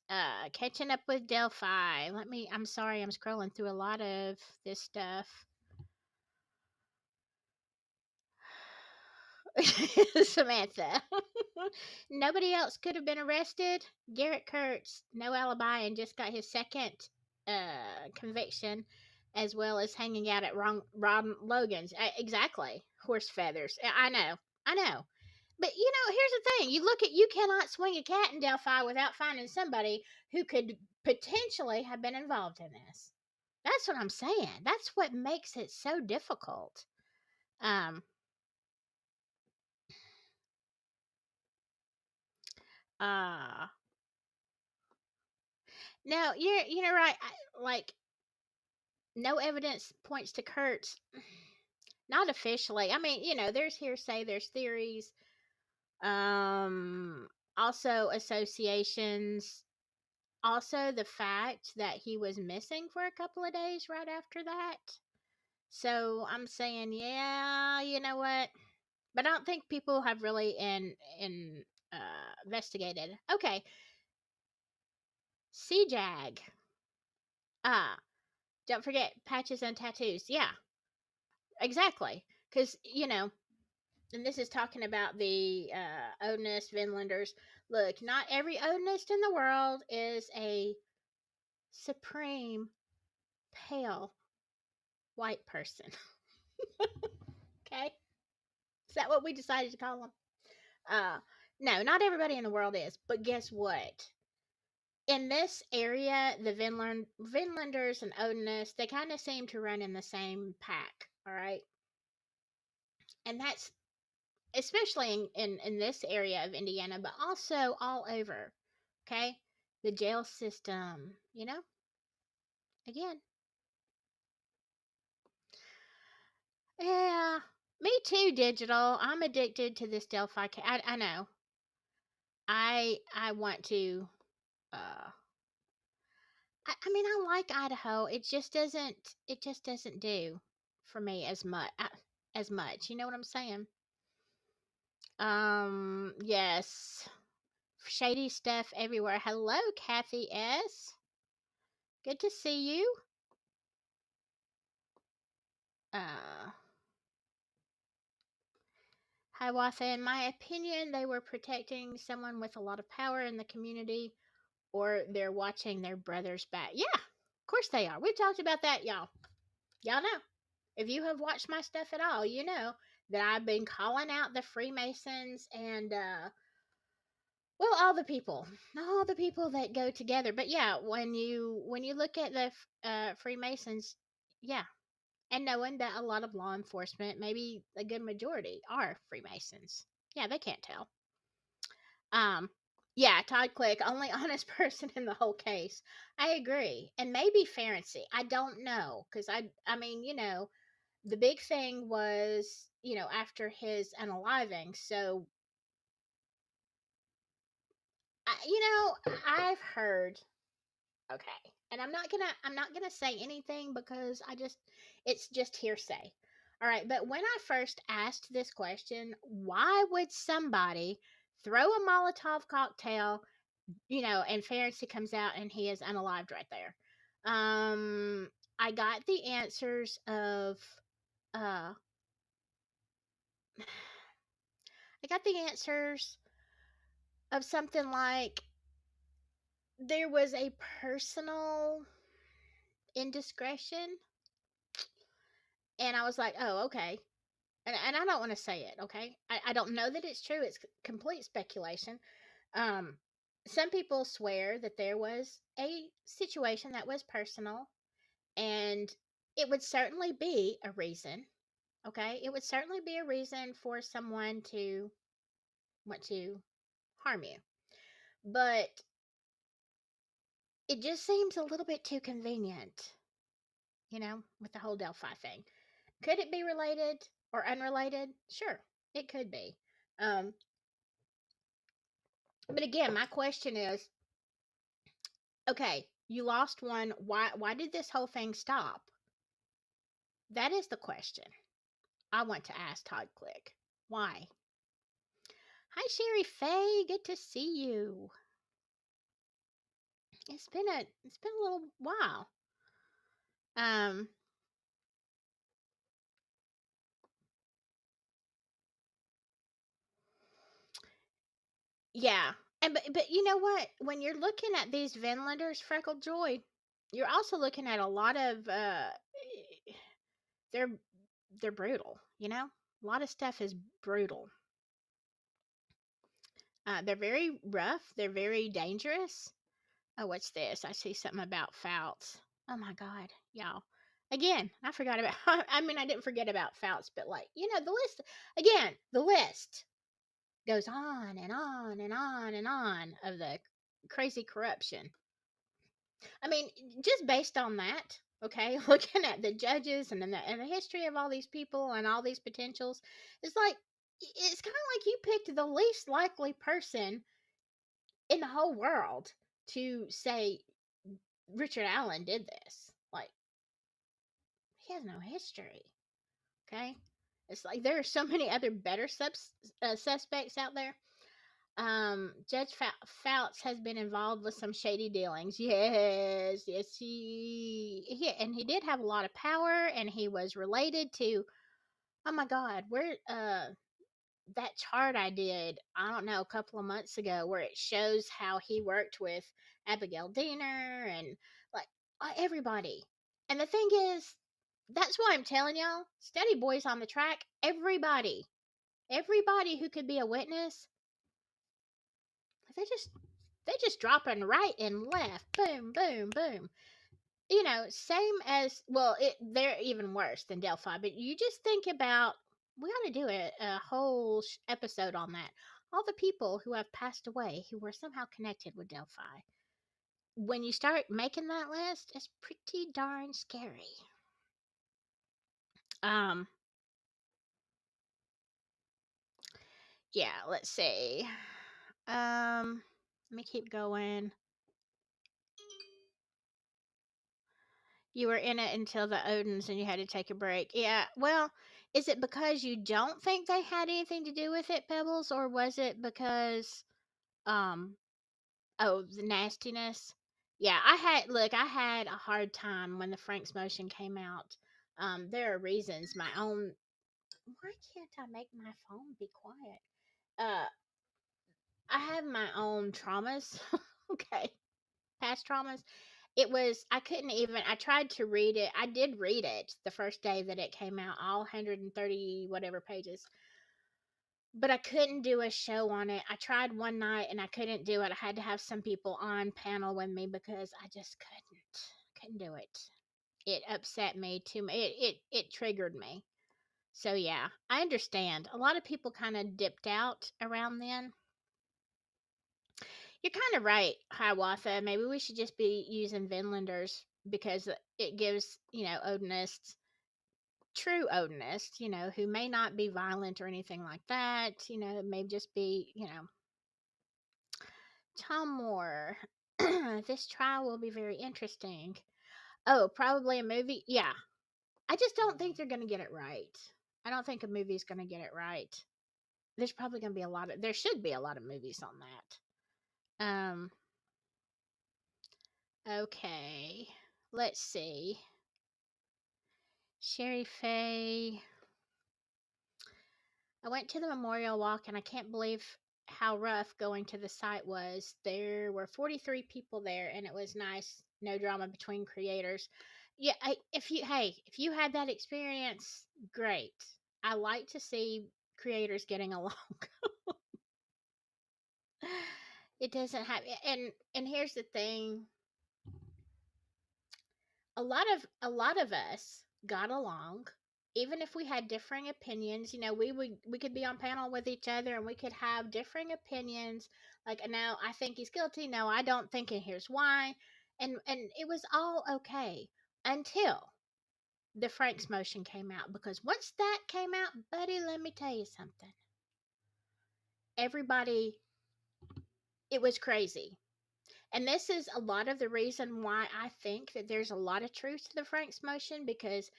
Catching up with Delphi. I'm sorry, I'm scrolling through a lot of this stuff. Samantha. Nobody else could have been arrested. Garrett Kurtz, no alibi, and just got his second conviction, as well as hanging out at Ron Logan's. Exactly. Horse feathers. I know. I know. But here's the thing: you cannot swing a cat in Delphi without finding somebody who could potentially have been involved in this. That's what I'm saying. That's what makes it so difficult. Um. Uh. No, you're right. Like, no evidence points to Kurtz. Not officially. I mean, there's hearsay, there's theories, um, also associations, also the fact that he was missing for a couple of days right after that. So I'm saying, yeah, you know what? But I don't think people have really investigated. Okay, CJAG. Ah, don't forget patches and tattoos. Yeah, exactly. Because and this is talking about the Odinist Vinlanders. Look, not every Odinist in the world is a supreme pale white person. Okay, is that what we decided to call them? Uh, no, not everybody in the world is. But guess what? In this area, the Vinlanders and Odinists, they kind of seem to run in the same pack. All right, and that's especially in this area of Indiana, but also all over. Okay, the jail system. Again, yeah, me too. Digital. I'm addicted to this Delphi. I know. I want to. Uh, I mean, I like Idaho. It just doesn't. It just doesn't do for me as much. As much. You know what I'm saying? Yes. Shady stuff everywhere. Hello, Kathy S. Good to see you. Uh, Hi, Watha. In my opinion, they were protecting someone with a lot of power in the community, or they're watching their brother's back. Yeah, of course they are. We've talked about that, y'all. Y'all know. If you have watched my stuff at all, you know that I've been calling out the Freemasons and well, all the people that go together. But yeah, when you look at the Freemasons, yeah, and knowing that a lot of law enforcement, maybe a good majority, are Freemasons. Yeah, they can't tell. Um, yeah, Todd Click, only honest person in the whole case. I agree, and maybe Ferenczi. I don't know because I mean, the big thing was, after his unaliving. So, I've heard. Okay, and I'm not gonna say anything because it's just hearsay. All right, but when I first asked this question, why would somebody throw a Molotov cocktail, and Ferenczi comes out and he is unalived right there? Um, I got the answers of uh I got the answers of something like there was a personal indiscretion, and I was like, "Oh, okay." And I don't want to say it, okay? I don't know that it's true. It's complete speculation. Um, some people swear that there was a situation that was personal, and it would certainly be a reason, okay? It would certainly be a reason for someone to want to harm you. But it just seems a little bit too convenient, with the whole Delphi thing. Could it be related or unrelated? Sure, it could be. Um, but again, my question is, okay, you lost one. Why did this whole thing stop? That is the question I want to ask Todd Click. Why? Hi Sherry Faye, good to see you. It's been a little while. Um yeah. And but you know what? When you're looking at these Vinlanders, Freckled Joy, you're also looking at a lot of they're they're brutal, A lot of stuff is brutal. They're very rough. They're very dangerous. Oh, what's this? I see something about Fouts. Oh my God, y'all. Again, I forgot about. I mean, I didn't forget about Fouts, but the list. Again, the list goes on and on and on and on of the crazy corruption. I mean, just based on that, okay, looking at the judges and the history of all these people and all these potentials, it's kind of like you picked the least likely person in the whole world to say Richard Allen did this. Like, he has no history, okay? It's like there are so many other better suspects out there. Judge Fouts has been involved with some shady dealings. Yes, yes, and he did have a lot of power, and he was related to. Oh my God, where that chart I did, I don't know, a couple of months ago, where it shows how he worked with Abigail Diener and like everybody. And the thing is, that's why I'm telling y'all, steady boys on the track. Everybody who could be a witness, they just dropping right and left, boom, boom, boom. Same as well. They're even worse than Delphi. But you just think about, we ought to do a whole episode on that. All the people who have passed away who were somehow connected with Delphi. When you start making that list, it's pretty darn scary. Um, yeah. Let's see. Let me keep going. You were in it until the Odins and you had to take a break. Yeah, well, Is it because you don't think they had anything to do with it, Pebbles, or was it because um oh, the nastiness? Yeah, I had a hard time when the Frank's motion came out. There are reasons. My own Why can't I make my phone be quiet? Uh I have my own traumas. Okay. Past traumas. I couldn't even, I tried to read it. I did read it the first day that it came out, all 130 whatever pages, but I couldn't do a show on it. I tried one night and I couldn't do it. I had to have some people on panel with me because I just couldn't do it. It upset me too much. It triggered me. So yeah, I understand. A lot of people kind of dipped out around then. You're kind of right, Hiawatha. Maybe we should just be using Vinlanders because it gives, Odinists, true Odinists, who may not be violent or anything like that. It may just be, Tom Moore. This trial will be very interesting. Oh, probably a movie? Yeah. I just don't think they're going to get it right. I don't think a movie's going to get it right. There's probably going to be there should be a lot of movies on that. Okay. Let's see. Sherry Faye. I went to the memorial walk and I can't believe how rough going to the site was. There were 43 people there and it was nice. No drama between creators. Yeah, if you had that experience, great. I like to see creators getting along. It doesn't have, and here's the thing, a lot of us got along even if we had differing opinions. We could be on panel with each other and we could have differing opinions, like, no, I think he's guilty, no, I don't think, and here's why. And it was all okay until the Frank's motion came out, because once that came out, buddy, let me tell you something. Everybody, it was crazy. And this is a lot of the reason why I think that there's a lot of truth to the Frank's motion, because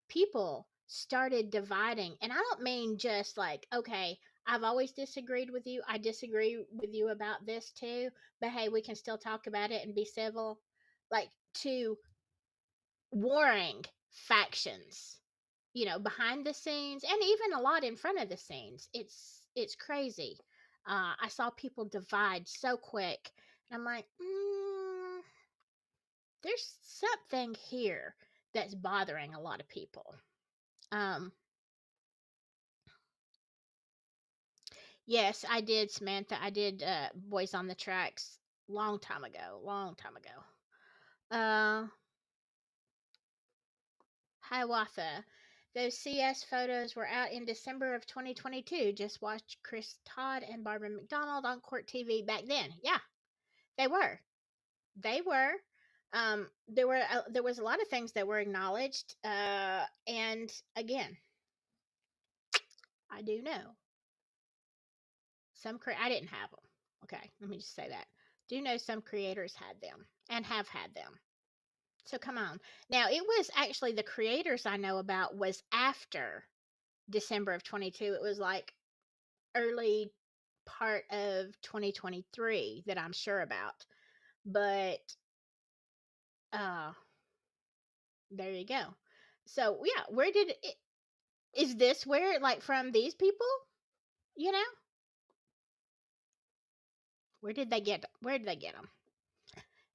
people started dividing. And I don't mean just like, okay, I've always disagreed with you. I disagree with you about this too, but hey, we can still talk about it and be civil. Like, to warring factions, behind the scenes and even a lot in front of the scenes. It's crazy. I saw people divide so quick, and I'm like, there's something here that's bothering a lot of people. Um, yes, I did, Samantha. I did Boys on the Tracks long time ago. Long time ago. Hiawatha. Those CS photos were out in December of 2022. Just watched Chris Todd and Barbara McDonald on Court TV back then. Yeah, they were. They were. There was a lot of things that were acknowledged. And again, I do know I didn't have them. Okay, let me just say that. Do know some creators had them and have had them. So come on. Now, it was actually the creators I know about was after December of 22. It was like early part of 2023 that I'm sure about. But uh there you go. So yeah, where did it, is this where, like, from these people, you know? Where did they get them?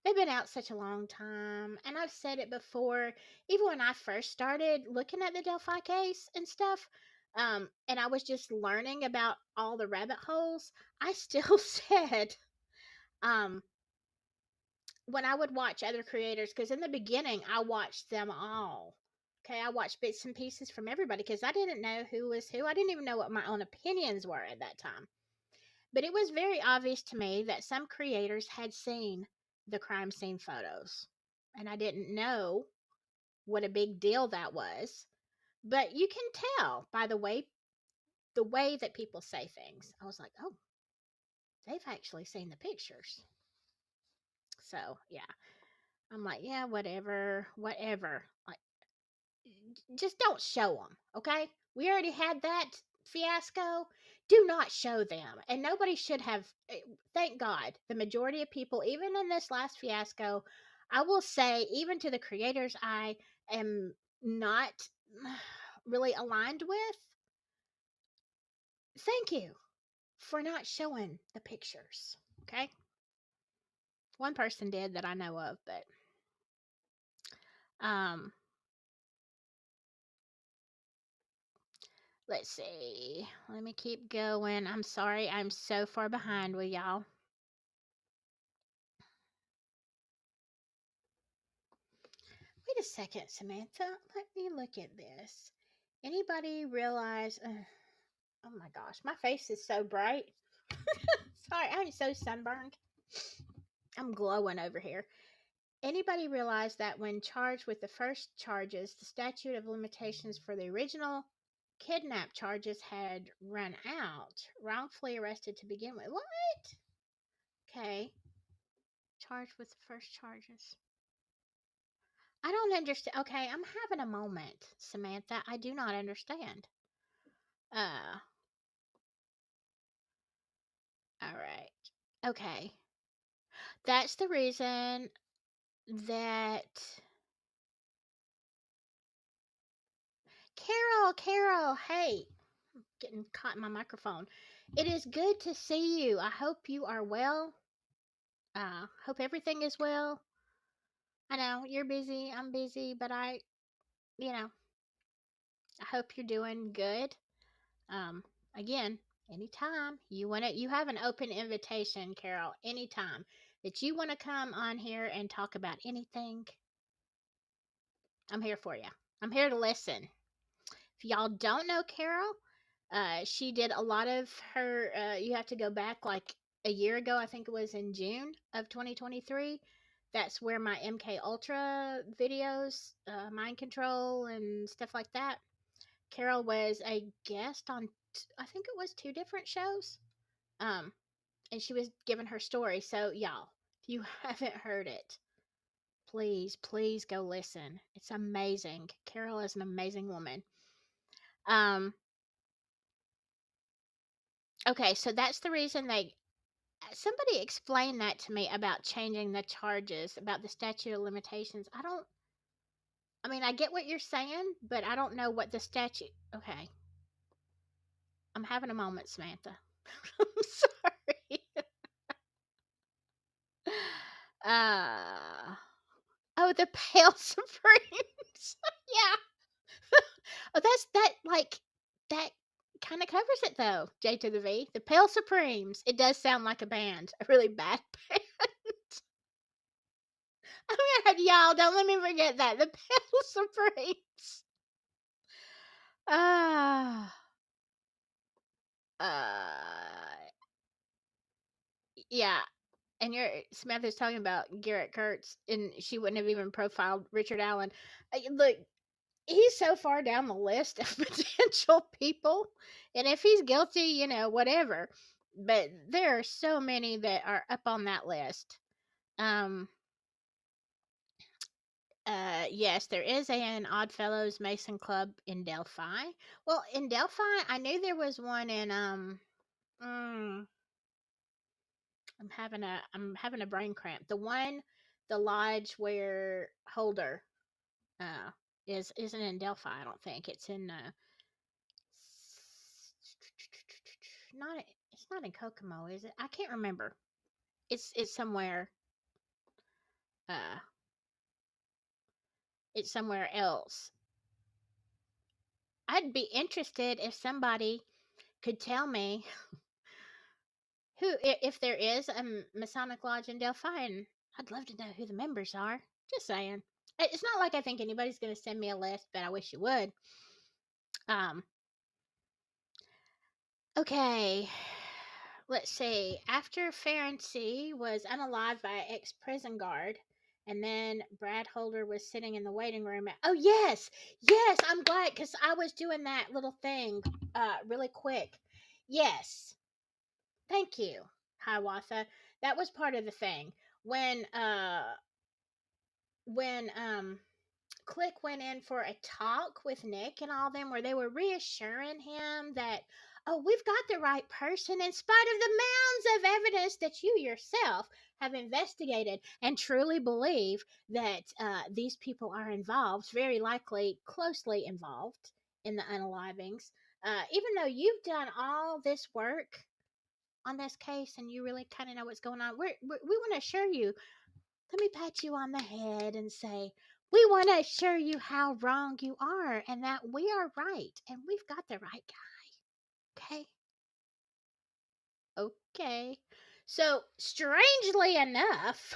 They've been out such a long time, and I've said it before, even when I first started looking at the Delphi case and stuff, and I was just learning about all the rabbit holes, I still said, um, when I would watch other creators, because in the beginning I watched them all. Okay, I watched bits and pieces from everybody because I didn't know who was who. I didn't even know what my own opinions were at that time. But it was very obvious to me that some creators had seen the crime scene photos. And I didn't know what a big deal that was. But you can tell by the way that people say things. I was like, "Oh, they've actually seen the pictures." So, yeah. I'm like, "Yeah, whatever, whatever." Like, just don't show them, okay? We already had that fiasco. Do not show them. And nobody should have, thank God, the majority of people, even in this last fiasco, I will say, even to the creators I am not really aligned with, thank you for not showing the pictures, okay? One person did that I know of, but um let's see. Let me keep going. I'm sorry, I'm so far behind with y'all. Wait a second, Samantha. Let me look at this. Anybody realize? Oh my gosh, my face is so bright. Sorry, I'm so sunburned. I'm glowing over here. Anybody realize that when charged with the first charges, the statute of limitations for the original kidnap charges had run out? Wrongfully arrested to begin with. What? Okay. Charged with the first charges. I don't understand. Okay, I'm having a moment, Samantha. I do not understand. Uh, all right. Okay. That's the reason that Carol, hey, getting caught in my microphone. It is good to see you. I hope you are well. Hope everything is well. I know you're busy, I'm busy, but you know, I hope you're doing good. Um, Again, anytime you have an open invitation, Carol, anytime that you want to come on here and talk about anything, I'm here for you. I'm here to listen. If y'all don't know Carol, she did a lot of her, you have to go back like a year ago. I think it was in June of 2023. That's where my MK Ultra videos, mind control and stuff like that. Carol was a guest on, I think it was two different shows. Um, and she was giving her story. So, y'all, if you haven't heard it, please go listen. It's amazing. Carol is an amazing woman. Um, okay, so that's the reason they. Somebody explained that to me about changing the charges, about the statute of limitations. I don't. I mean, I get what you're saying, but I don't know what the statute. Okay, I'm having a moment, Samantha. I'm sorry. Uh, oh, the Pale Supremes. Yeah. Oh, that's that like that kind of covers it though. J to the V, the Pale Supremes. It does sound like a band, a really bad band. Oh my god, y'all! Don't let me forget that the Pale Supremes. Ah, uh, yeah. And Samantha's talking about Garrett Kurtz, and she wouldn't have even profiled Richard Allen. Look, he's so far down the list of potential people, and if he's guilty, whatever. But there are so many that are up on that list. Um, yes, there is an Oddfellows Mason Club in Delphi. Well, in Delphi, I knew there was one in mm, I'm having a brain cramp. The lodge where Holder uh isn't in Delphi. I don't think it's in not it's not in Kokomo, is it? I can't remember. It's somewhere uh it's somewhere else. I'd be interested if somebody could tell me if there is a Masonic Lodge in Delphi, and I'd love to know who the members are. Just saying. It's not like I think anybody's going to send me a list, but I wish you would. Um, okay. Let's see. After Ferenczi was unalived by an ex prison guard, and then Brad Holder was sitting in the waiting room. Oh, yes. Yes. I'm glad because I was doing that little thing really quick. Yes. Thank you, Hiawatha. That was part of the thing. When Click went in for a talk with Nick and all them where they were reassuring him that, oh, we've got the right person in spite of the mounds of evidence that you yourself have investigated and truly believe that these people are involved, very likely closely involved in the unalivings. Even though you've done all this work on this case and you really kind of know what's going on, we want to assure you, let me pat you on the head and say, we want to assure you how wrong you are and that we are right and we've got the right guy. Okay? Okay. So, strangely enough,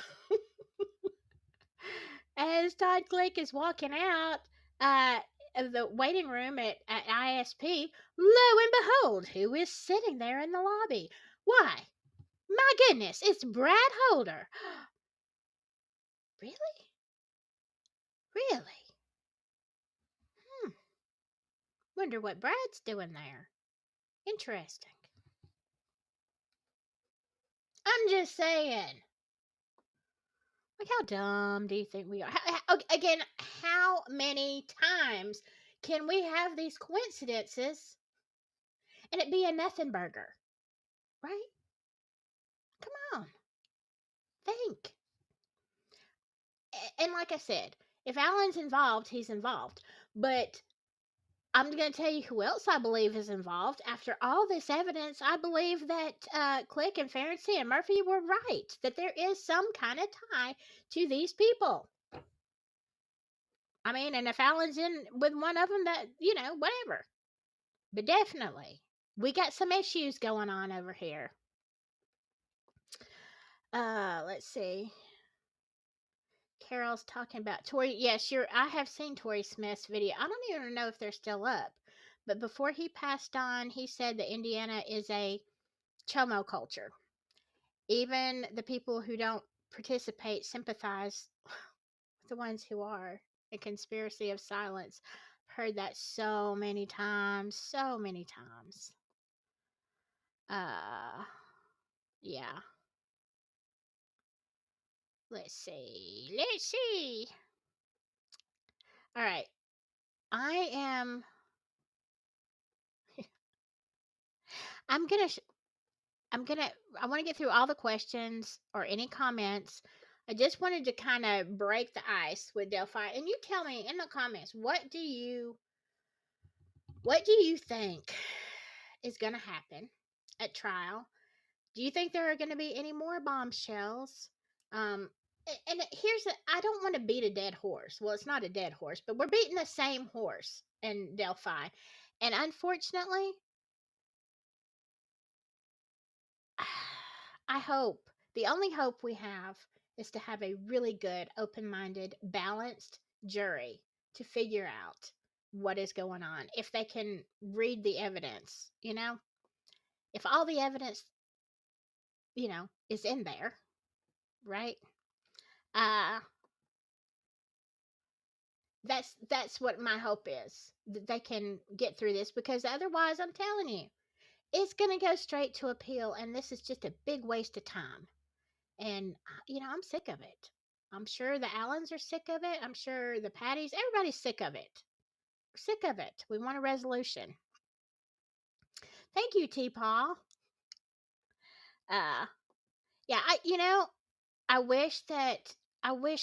as Todd Glick is walking out of the waiting room at ISP, lo and behold, who is sitting there in the lobby? Why, my goodness, it's Brad Holder. Really? Really? Wonder what Brad's doing there. Interesting. I'm just saying. Like, how dumb do you think we are? Again, how many times can we have these coincidences and it be a nothing burger? Right? Come on. Think. And like I said, if Alan's involved, he's involved. But I'm going to tell you who else I believe is involved. After all this evidence, I believe that Click and Ferenczi and Murphy were right, that there is some kind of tie to these people. I mean, and if Alan's in with one of them, that, whatever. But definitely, we got some issues going on over here. Let's see. Carol's talking about Tori. Yes, I have seen Tori Smith's video. I don't even know if they're still up. But before he passed on, he said that Indiana is a chomo culture. Even the people who don't participate sympathize with the ones who are. A conspiracy of silence. Heard that so many times. So many times. Yeah. Let's see. All right. I I'm gonna I want to get through all the questions or any comments. I just wanted to kind of break the ice with Delphi, and you tell me in the comments, what do you think is going to happen at trial? Do you think there are going to be any more bombshells? And I don't want to beat a dead horse. Well, it's not a dead horse, but we're beating the same horse in Delphi. And unfortunately, I hope the only hope we have is to have a really good, open minded, balanced jury to figure out what is going on. If they can read the evidence, if all the evidence, is in there, right? Uh, that's what my hope is, that they can get through this, because otherwise, I'm telling you, it's going to go straight to appeal, and this is just a big waste of time. And I'm sick of it. I'm sure the Allens are sick of it. I'm sure the Patties, everybody's sick of it. We're sick of it. We want a resolution. Thank you, T-Paw. Yeah, I wish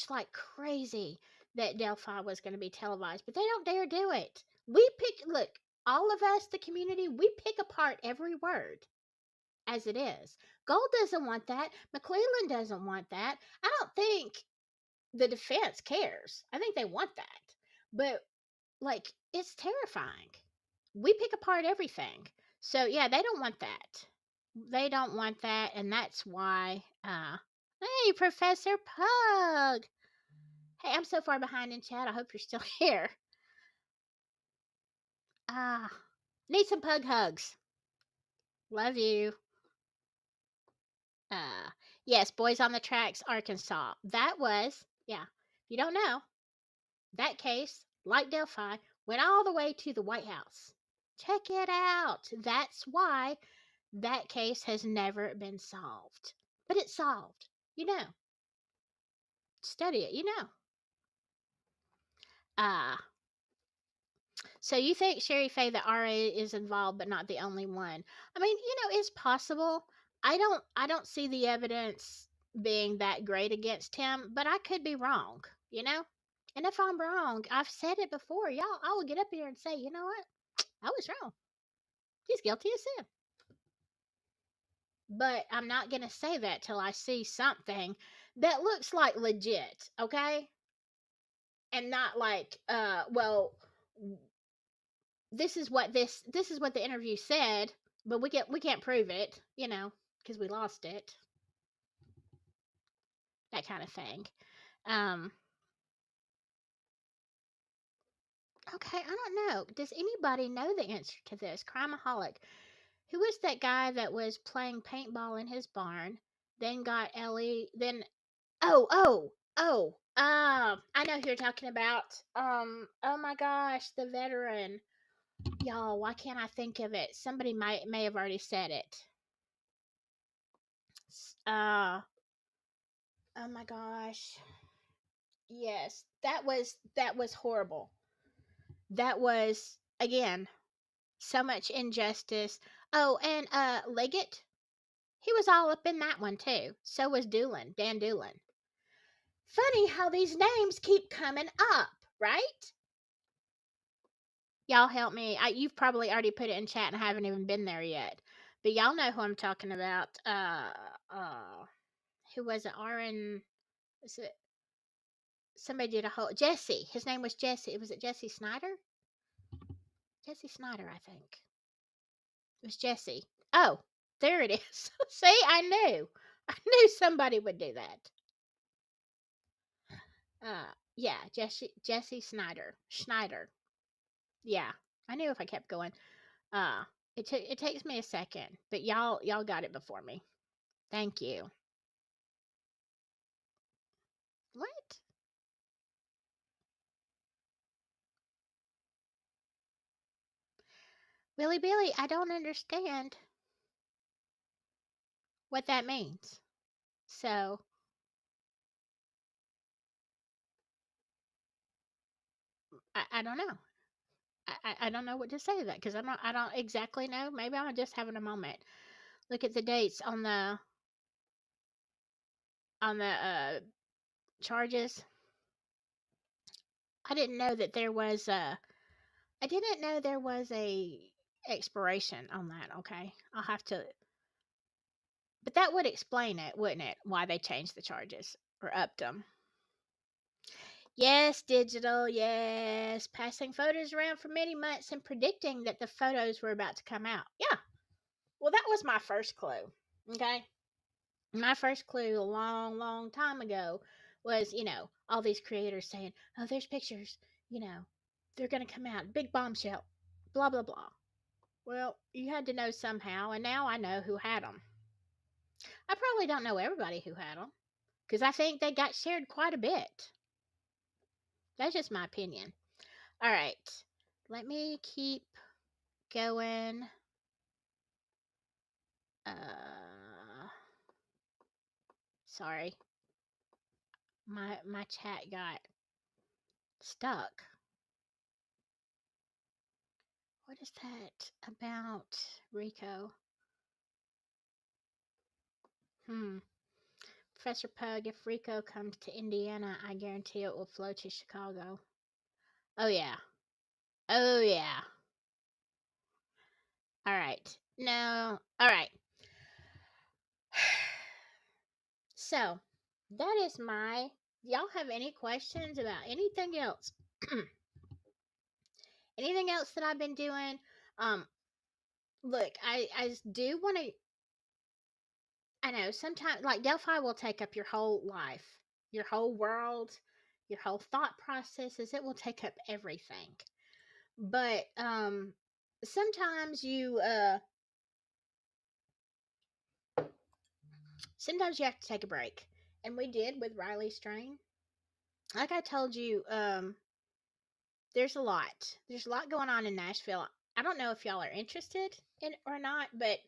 like crazy that Delphi was going to be televised, but they don't dare do it. Look, all of us, the community, we pick apart every word as it is. Gold doesn't want that. McClellan doesn't want that. I don't think the defense cares. I think they want that. But like, it's terrifying. We pick apart everything. So yeah, they don't want that. They don't want that, and that's why hey, Professor Pug. Hey, I'm so far behind in chat. I hope you're still here. Need some pug hugs. Love you. Yes, Boys on the Tracks, Arkansas. That was, yeah, if you don't know, that case, like Delphi, went all the way to the White House. Check it out. That's why that case has never been solved. But it's solved. Study it, So you think Sherry Faye the RA is involved but not the only one. I mean, it's possible. I don't see the evidence being that great against him, but I could be wrong, you know? And if I'm wrong, I've said it before, y'all, I will get up here and say, you know what? I was wrong. He's guilty of sin. But I'm not going to say that till I see something that looks like legit, okay? And not like well, this is what the interview said, but we can't prove it, because we lost it. That kind of thing. Um okay, I don't know. Does anybody know the answer to this? Crimeaholic. Who was that guy that was playing paintball in his barn? Then got Ellie. Then I know who you're talking about. Oh my gosh, the veteran. Y'all, why can't I think of it? Somebody may have already said it. Oh my gosh. Yes, that was horrible. That was, again, so much injustice. Oh, and Liggett, he was all up in that one too. So was Doolin, Dan Doolin. Funny how these names keep coming up, right? Y'all help me. You've probably already put it in chat and I haven't even been there yet. But y'all know who I'm talking about. Who was it? Aaron, is it somebody did a whole Jesse. His name was Jesse. Was it Jesse Snyder? Jesse Snyder, I think. It was Jesse. Oh, there it is. See, I knew. I knew somebody would do that. Yeah, Jesse Snyder. Schneider. Yeah. I knew if I kept going. Uh it takes me a second, but y'all got it before me. Thank you. What? Willy Billy, I don't understand what that means. So, I don't know. I don't know what to say to that because I don't exactly know. Maybe I'm just having a moment. Look at the dates on the charges. I didn't know that there was a I didn't know there was a expiration on that. Okay, I'll have to. But that would explain it, wouldn't it? Why they changed the charges or upped them. Yes, digital. Yes, passing photos around for many months and predicting that the photos were about to come out. Yeah. Well, that was my first clue. Okay. My first clue a long, long time ago was, all these creators saying, oh, there's pictures, they're going to come out, big bombshell, blah, blah, blah. Well, you had to know somehow, and now I know who had them. I probably don't know everybody who had them because I think they got shared quite a bit. That's just my opinion. All right. Let me keep going. Sorry. My chat got stuck. What is that about Rico? Professor Pug, if Rico comes to Indiana, I guarantee it will flow to Chicago. Oh, yeah. Oh, yeah. All right. No. All right. So, that is my. Y'all have any questions about anything else? Anything else that I've been doing? Um, Look, I do want to. I know sometimes, like Delphi will take up your whole life, your whole world, your whole thought processes. It will take up everything. But sometimes sometimes you have to take a break, and we did with Riley Strain. Like I told you, there's a lot. There's a lot going on in Nashville. I don't know if y'all are interested in or not, but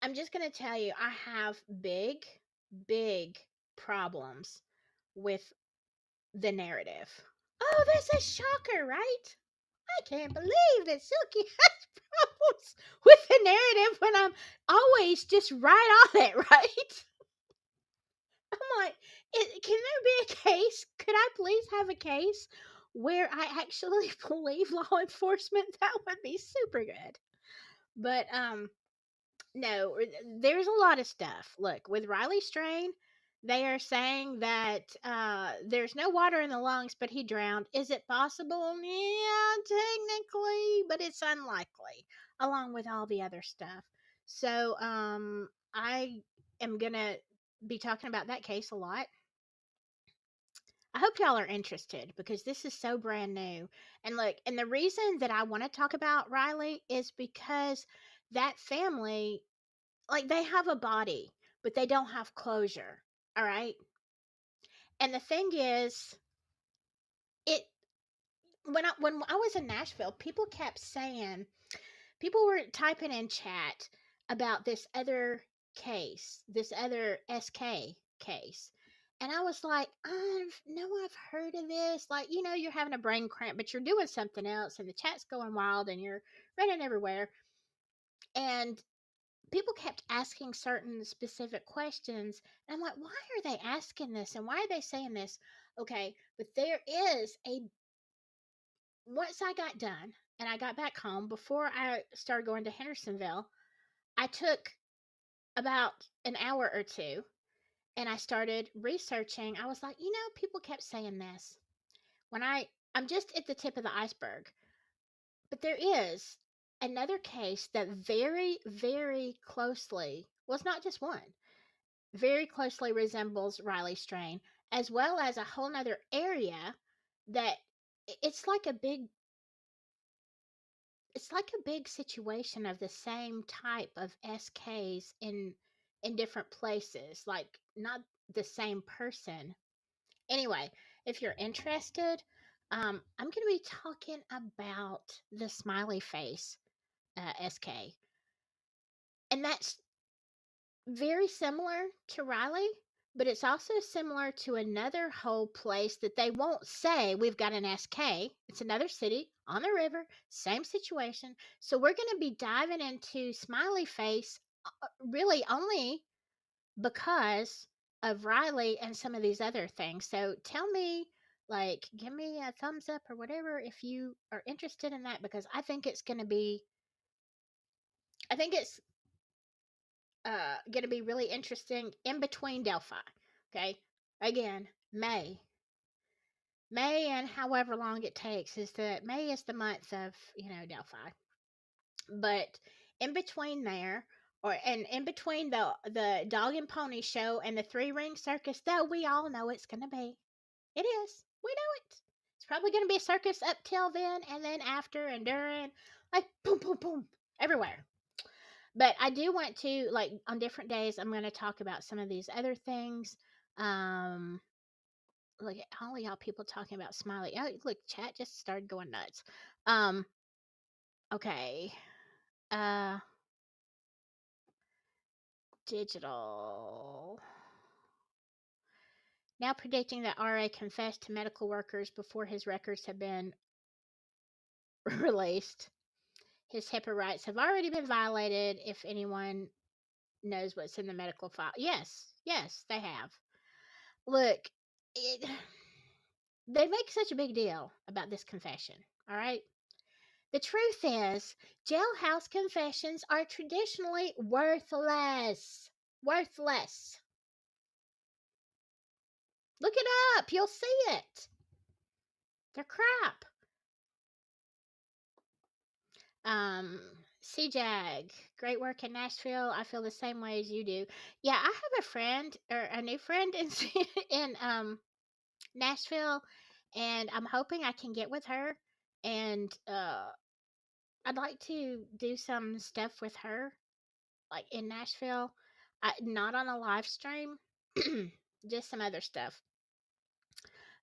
I'm just gonna tell you, I have big, big problems with the narrative. Oh, that's a shocker, right? I can't believe that Silky has problems with the narrative when I'm always just right on it, right? I'm like, can there be a case? Could I please have a case where I actually believe law enforcement? That would be super good. But no, there's a lot of stuff. Look, with Riley Strain, they are saying that there's no water in the lungs, but he drowned. Is it possible? Yeah, technically, but it's unlikely, along with all the other stuff. So, I am gonna be talking about that case a lot. I hope y'all are interested because this is so brand new. And look, and the reason that I want to talk about Riley is because that family, like, they have a body, but they don't have closure. All right. And the thing is, it when I was in Nashville, people were typing in chat about this other case, this other SK case. And I was like, I've heard of this. Like, you're having a brain cramp, but you're doing something else, and the chat's going wild, and you're running everywhere. And people kept asking certain specific questions. And I'm like, why are they asking this? And why are they saying this? Okay, but there is once I got done and I got back home, before I started going to Hendersonville, I took about an hour or two and I started researching. I was like, people kept saying this. I'm just at the tip of the iceberg, but there is another case that very, very closely, well, it's not just one, very closely resembles Riley Strain, as well as a whole nother area that it's like a big situation of the same type of SKs in different places, like not the same person. Anyway, if you're interested, I'm going to be talking about the smiley face SK, and that's very similar to Riley, but it's also similar to another whole place that they won't say we've got an SK. It's another city on the river, same situation. So we're going to be diving into Smiley Face really only because of Riley and some of these other things. So tell me, like, give me a thumbs up or whatever if you are interested in that, because I think it's going to be really interesting in between Delphi. Okay. Again, May, and however long it takes is May is the month of, Delphi. But in between there, and in between the dog and pony show and the three ring circus, though we all know it's going to be, it is. We know it. It's probably going to be a circus up till then, and then after and during, like boom, boom, boom, everywhere. But I do want to, like, on different days, I'm going to talk about some of these other things. Um, Look at all of y'all people talking about Smiley. Oh, look, chat just started going nuts. Um, okay. Uh, Digital. Now predicting that RA confessed to medical workers before his records have been released. His HIPAA rights have already been violated if anyone knows what's in the medical file. Yes, they have. Look, it, they make such a big deal about this confession, all right? The truth is, jailhouse confessions are traditionally worthless. Worthless. Look it up, you'll see it. They're crap. Um, CJAG, great work in Nashville. I feel the same way as you do. Yeah, I have a friend or a new friend in in Nashville, and I'm hoping I can get with her, and I'd like to do some stuff with her, like in Nashville. Not on a live stream, just some other stuff.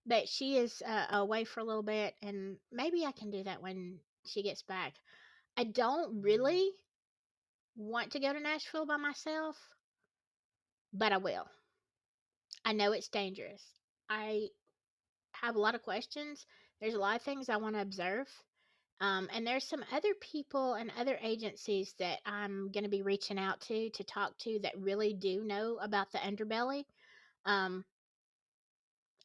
But she is away for a little bit, and maybe I can do that when she gets back. I don't really want to go to Nashville by myself, but I will. I know it's dangerous. I have a lot of questions. There's a lot of things I want to observe. And there's some other people and other agencies that I'm going to be reaching out to talk to that really do know about the underbelly. Um,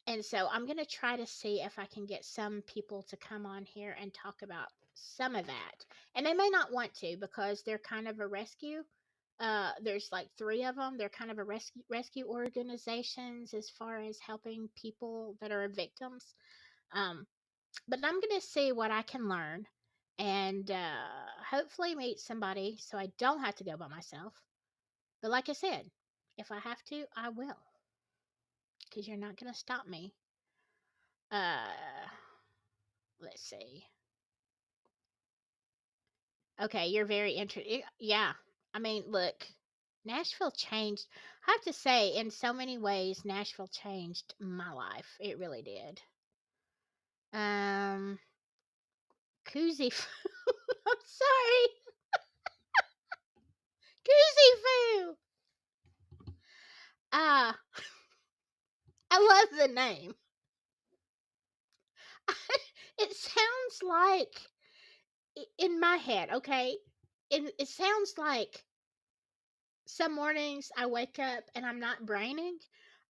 and so I'm going to try to see if I can get some people to come on here and talk about some of that. And they may not want to because they're kind of a rescue. There's like three of them. They're kind of a rescue organizations as far as helping people that are victims. Um, but I'm going to see what I can learn and hopefully meet somebody so I don't have to go by myself. But like I said, if I have to, I will because you're not going to stop me. Uh, let's see. Okay, you're very interested. Yeah. I mean, look, Nashville changed. I have to say, in so many ways, Nashville changed my life. It really did. Um, Koozie. I'm sorry. Koozie Foo. Ah, I love the name. It sounds like in my head, okay? It sounds like some mornings I wake up and I'm not braining.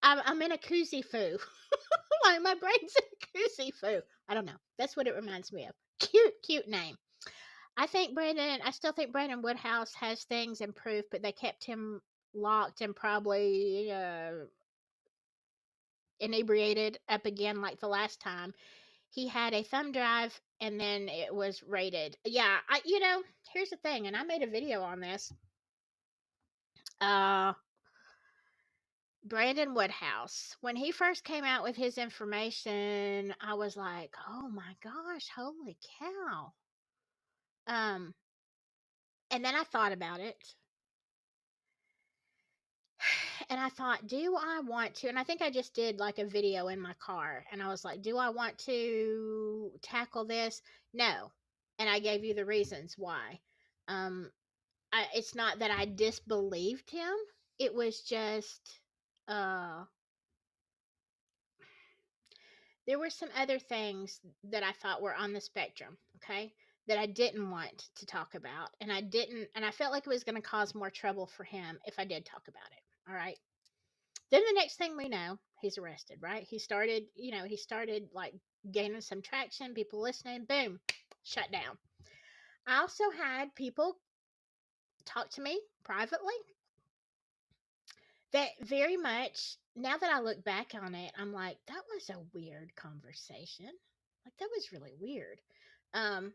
I'm in a koozie foo. Like my brain's in a koozie foo. I don't know. That's what it reminds me of. Cute name. I still think Brandon Woodhouse has things improved, but they kept him locked and probably inebriated up again like the last time. He had a thumb drive and then it was rated. Yeah, here's the thing, and I made a video on this. Uh Brandon Woodhouse, when he first came out with his information, I was like, "Oh my gosh, holy cow." Um and then I thought about it. And I thought, do I want to? And I think I just did like a video in my car. And I was like, do I want to tackle this? No. And I gave you the reasons why. Um, it's not that I disbelieved him. It was just, uh, there were some other things that I thought were on the spectrum. Okay. That I didn't want to talk about. And I felt like it was going to cause more trouble for him if I did talk about it. All right. Then the next thing we know, he's arrested, right? He started like gaining some traction, people listening, boom, shut down. I also had people talk to me privately that very much, now that I look back on it, I'm like, that was a weird conversation. Like, that was really weird. Um,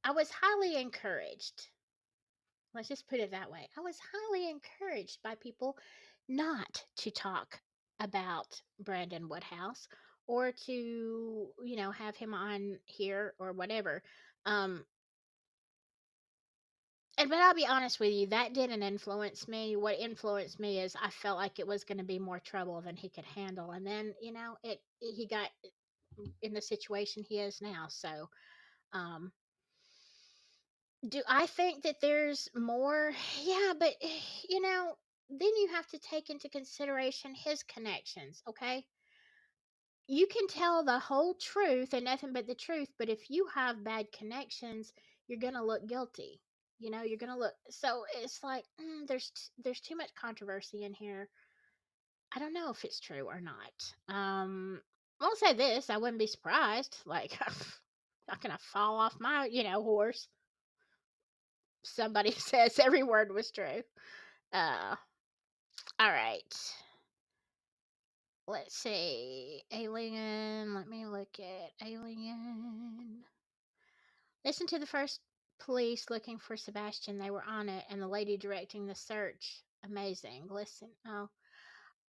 I was highly encouraged. Let's just put it that way. I was highly encouraged by people not to talk about Brandon Woodhouse or to, have him on here or whatever. Um, but I'll be honest with you, that didn't influence me. What influenced me is I felt like it was going to be more trouble than he could handle. And then, he got in the situation he is now. So, um, do I think that there's more? Yeah, but then you have to take into consideration his connections, okay? You can tell the whole truth and nothing but the truth, but if you have bad connections, you're going to look guilty. You're going to look, so it's like there's too much controversy in here. I don't know if it's true or not. I'll say this, I wouldn't be surprised. Like not going to fall off my, horse. Somebody says every word was true. Uh, all right. Let's see. Alien. Let me look at Alien. Listen to the first police looking for Sebastian. They were on it, and the lady directing the search. Amazing. Listen. Oh,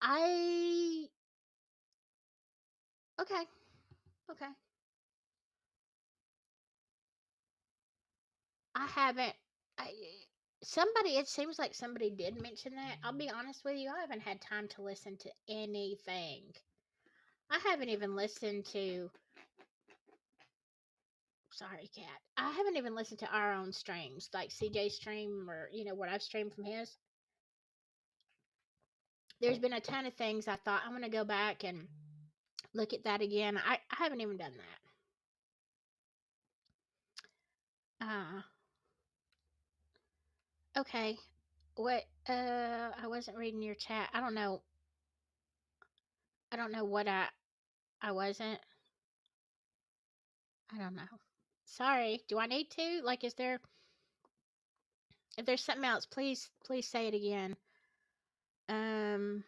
I. Okay. Okay. I haven't. I, it seems like somebody did mention that. I'll be honest with you. I haven't had time to listen to anything. I haven't even listened to. Sorry, cat. I haven't even listened to our own streams, like CJ's stream or, what I've streamed from his. There's been a ton of things I thought I'm going to go back and look at that again. I haven't even done that. Okay. What I wasn't reading your chat. I don't know what I wasn't. I don't know. Sorry. Do I need to? Like, is there, if there's something else, please say it again. Um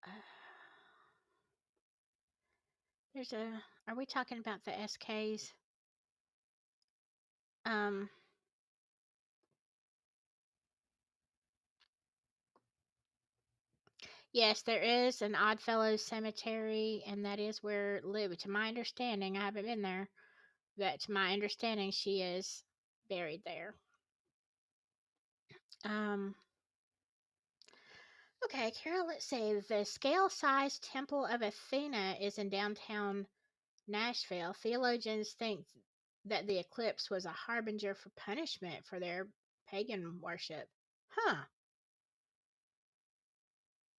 uh, there's a, are we talking about the SKs? Um yes, there is an Oddfellows cemetery, and that is where Lib, to my understanding, I haven't been there, but to my understanding she is buried there. Um Okay, Carol, let's see. The scale sized Temple of Athena is in downtown Nashville. Theologians think that the eclipse was a harbinger for punishment for their pagan worship. Huh.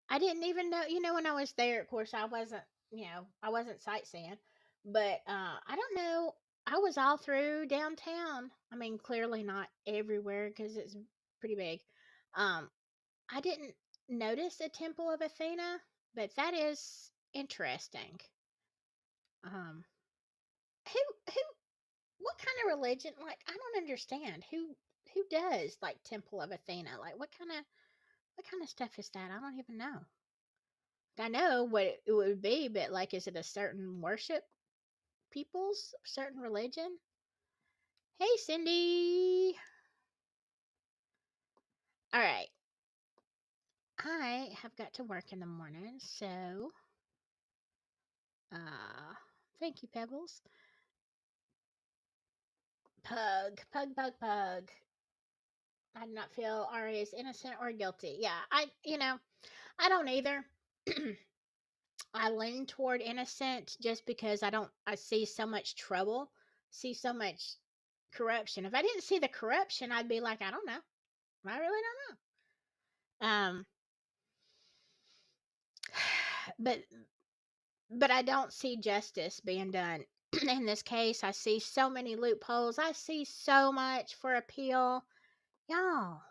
I didn't even know, when I was there, of course, I wasn't sightseeing, but I don't know. I was all through downtown. I mean, clearly not everywhere because it's pretty big. Um, I didn't notice a Temple of Athena, but that is interesting. Um, who, what kind of religion? Like, I don't understand who does like Temple of Athena. Like, what kind of stuff is that? I don't even know. I know what it would be, but like, is it a certain worship people's certain religion? Hey, Cindy. All right, I have got to work in the morning, so thank you, Pebbles. Pug. I do not feel Ari is innocent or guilty. Yeah, I don't either. I lean toward innocent just because I see so much trouble, see so much corruption. If I didn't see the corruption, I'd be like, I don't know. I really don't know. But I don't see justice being done. In this case, I see so many loopholes. I see so much for appeal. Y'all,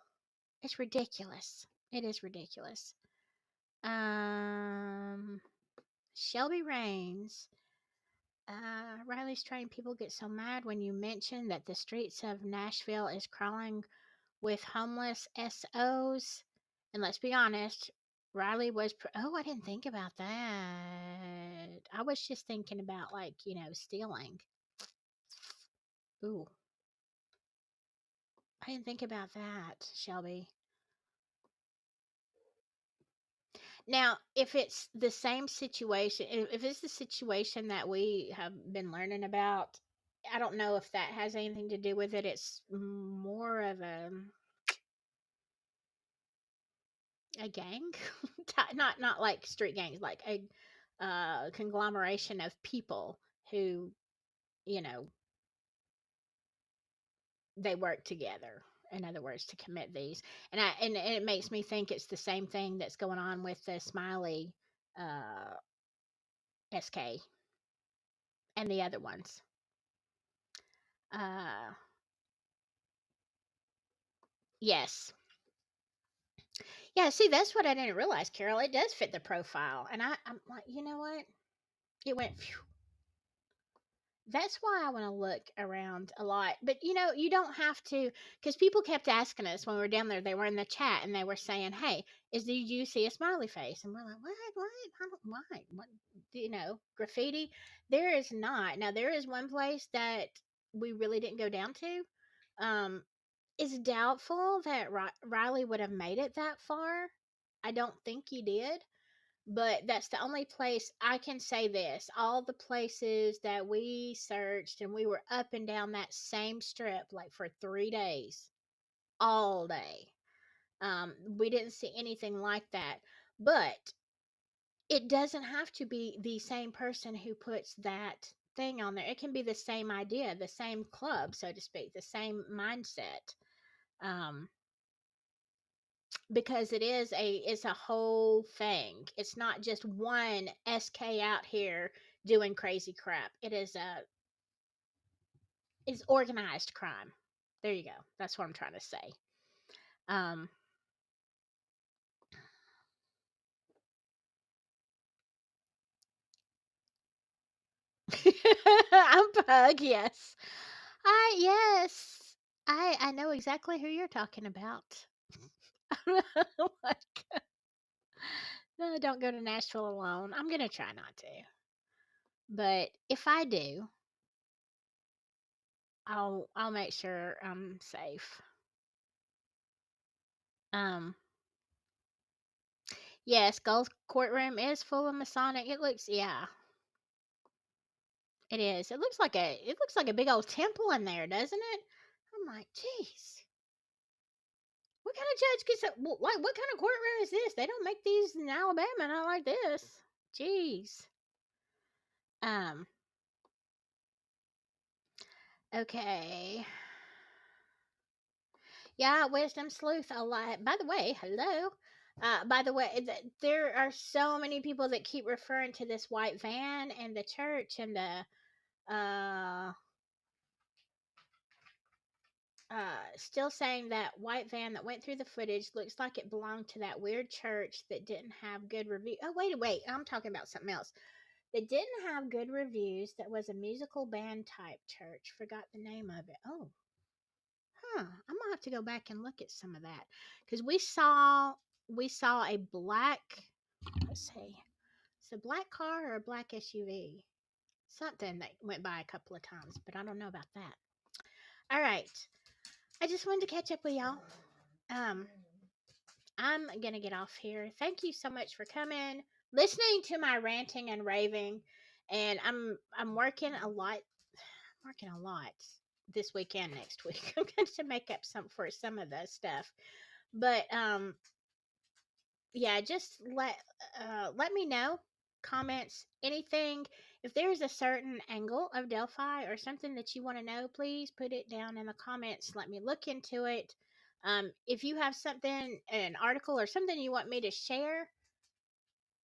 it's ridiculous. It is ridiculous. Um, Shelby Rains. Riley's trained people get so mad when you mention that the streets of Nashville is crawling with homeless SOs. And let's be honest, Riley was. Oh, I didn't think about that. I was just thinking about, like, stealing. Ooh, I didn't think about that, Shelby. Now, if it's the same situation, if it's the situation that we have been learning about, I don't know if that has anything to do with it. It's more of a gang, not like street gangs, like a conglomeration of people who, you know, they work together. In other words, to commit these, and it makes me think it's the same thing that's going on with the Smiley SK and the other ones. Uh, yes. Yeah, see, that's what I didn't realize, Carol. It does fit the profile. And I'm like, you know what? It went, phew. That's why I want to look around a lot. But, you don't have to, because people kept asking us when we were down there. They were in the chat and they were saying, hey, did you see a smiley face? And we're like, what? Why? What? Graffiti? There is not. Now, there is one place that we really didn't go down to. Um, it's doubtful that Riley would have made it that far. I don't think he did, but that's the only place I can say this. All the places that we searched, and we were up and down that same strip like for 3 days, all day. We didn't see anything like that, but it doesn't have to be the same person who puts that thing on there. It can be the same idea, the same club, so to speak, the same mindset. Um, because it's a whole thing. It's not just one SK out here doing crazy crap. It's organized crime. There you go. That's what I'm trying to say. Um I'm Pug, yes. Yes. I know exactly who you're talking about. Like, no, don't go to Nashville alone. I'm gonna try not to. But if I do, I'll make sure I'm safe. Um yes, Gold Courtroom is full of Masonic. It looks, yeah, it is. It looks like a big old temple in there, doesn't it? I'm like, jeez. What kind of judge gets a what kind of courtroom is this? They don't make these in Alabama, not like this. Jeez. Um, okay. Yeah, Wisdom Sleuth a lot. By the way, hello. By the way, there are so many people that keep referring to this white van and the church and the uh still saying that white van that went through the footage looks like it belonged to that weird church that didn't have good review. Oh, wait, I'm talking about something else. That didn't have good reviews. That was a musical band type church. Forgot the name of it. Oh, huh. I'm gonna have to go back and look at some of that because we saw a black. Let's see, it's a black car or a black SUV. Something that went by a couple of times, but I don't know about that. All right, I just wanted to catch up with y'all. Um, I'm gonna get off here. Thank you so much for coming, listening to my ranting and raving, and I'm working a lot. Working a lot this week and next week. I'm going to make up some for some of the stuff, but yeah, just let me know comments anything. If there's a certain angle of Delphi or something that you want to know, please put it down in the comments. Let me look into it. If you have something, an article or something you want me to share,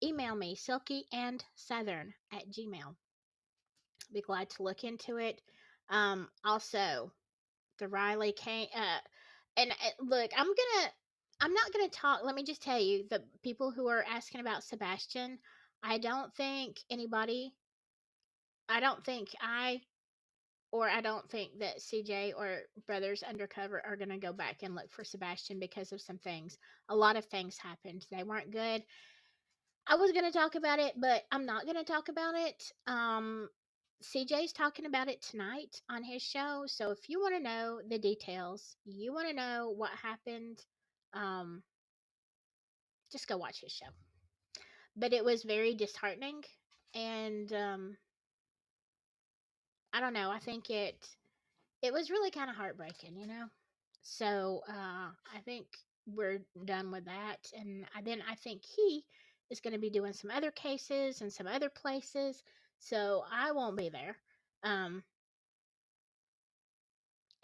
email me silkysouthern@gmail. Be glad to look into it. Also, the Riley came. And look, I'm not gonna talk. Let me just tell you, the people who are asking about Sebastian, I don't think anybody, I don't think I don't think that CJ or Brothers Undercover are gonna go back and look for Sebastian because of some things. A lot of things happened. They weren't good. I was gonna talk about it, but I'm not gonna talk about it. CJ's talking about it tonight on his show. So if you want to know the details, you want to know what happened, um, just go watch his show. But it was very disheartening, and I don't know. I think it was really kind of heartbreaking, you know. So I think we're done with that, and then I think he is going to be doing some other cases and some other places. So I won't be there. Um,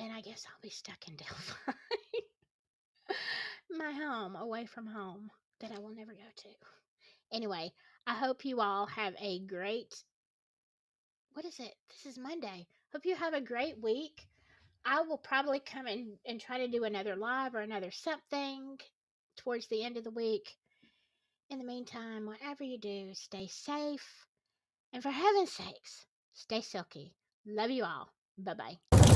and I guess I'll be stuck in Delphi. My home, away from home, that I will never go to. Anyway, I hope you all have a great, what is it? This is Monday. Hope you have a great week. I will probably come and try to do another live or another something towards the end of the week. In the meantime, whatever you do, stay safe. And for heaven's sakes, stay silky. Love you all. Bye bye.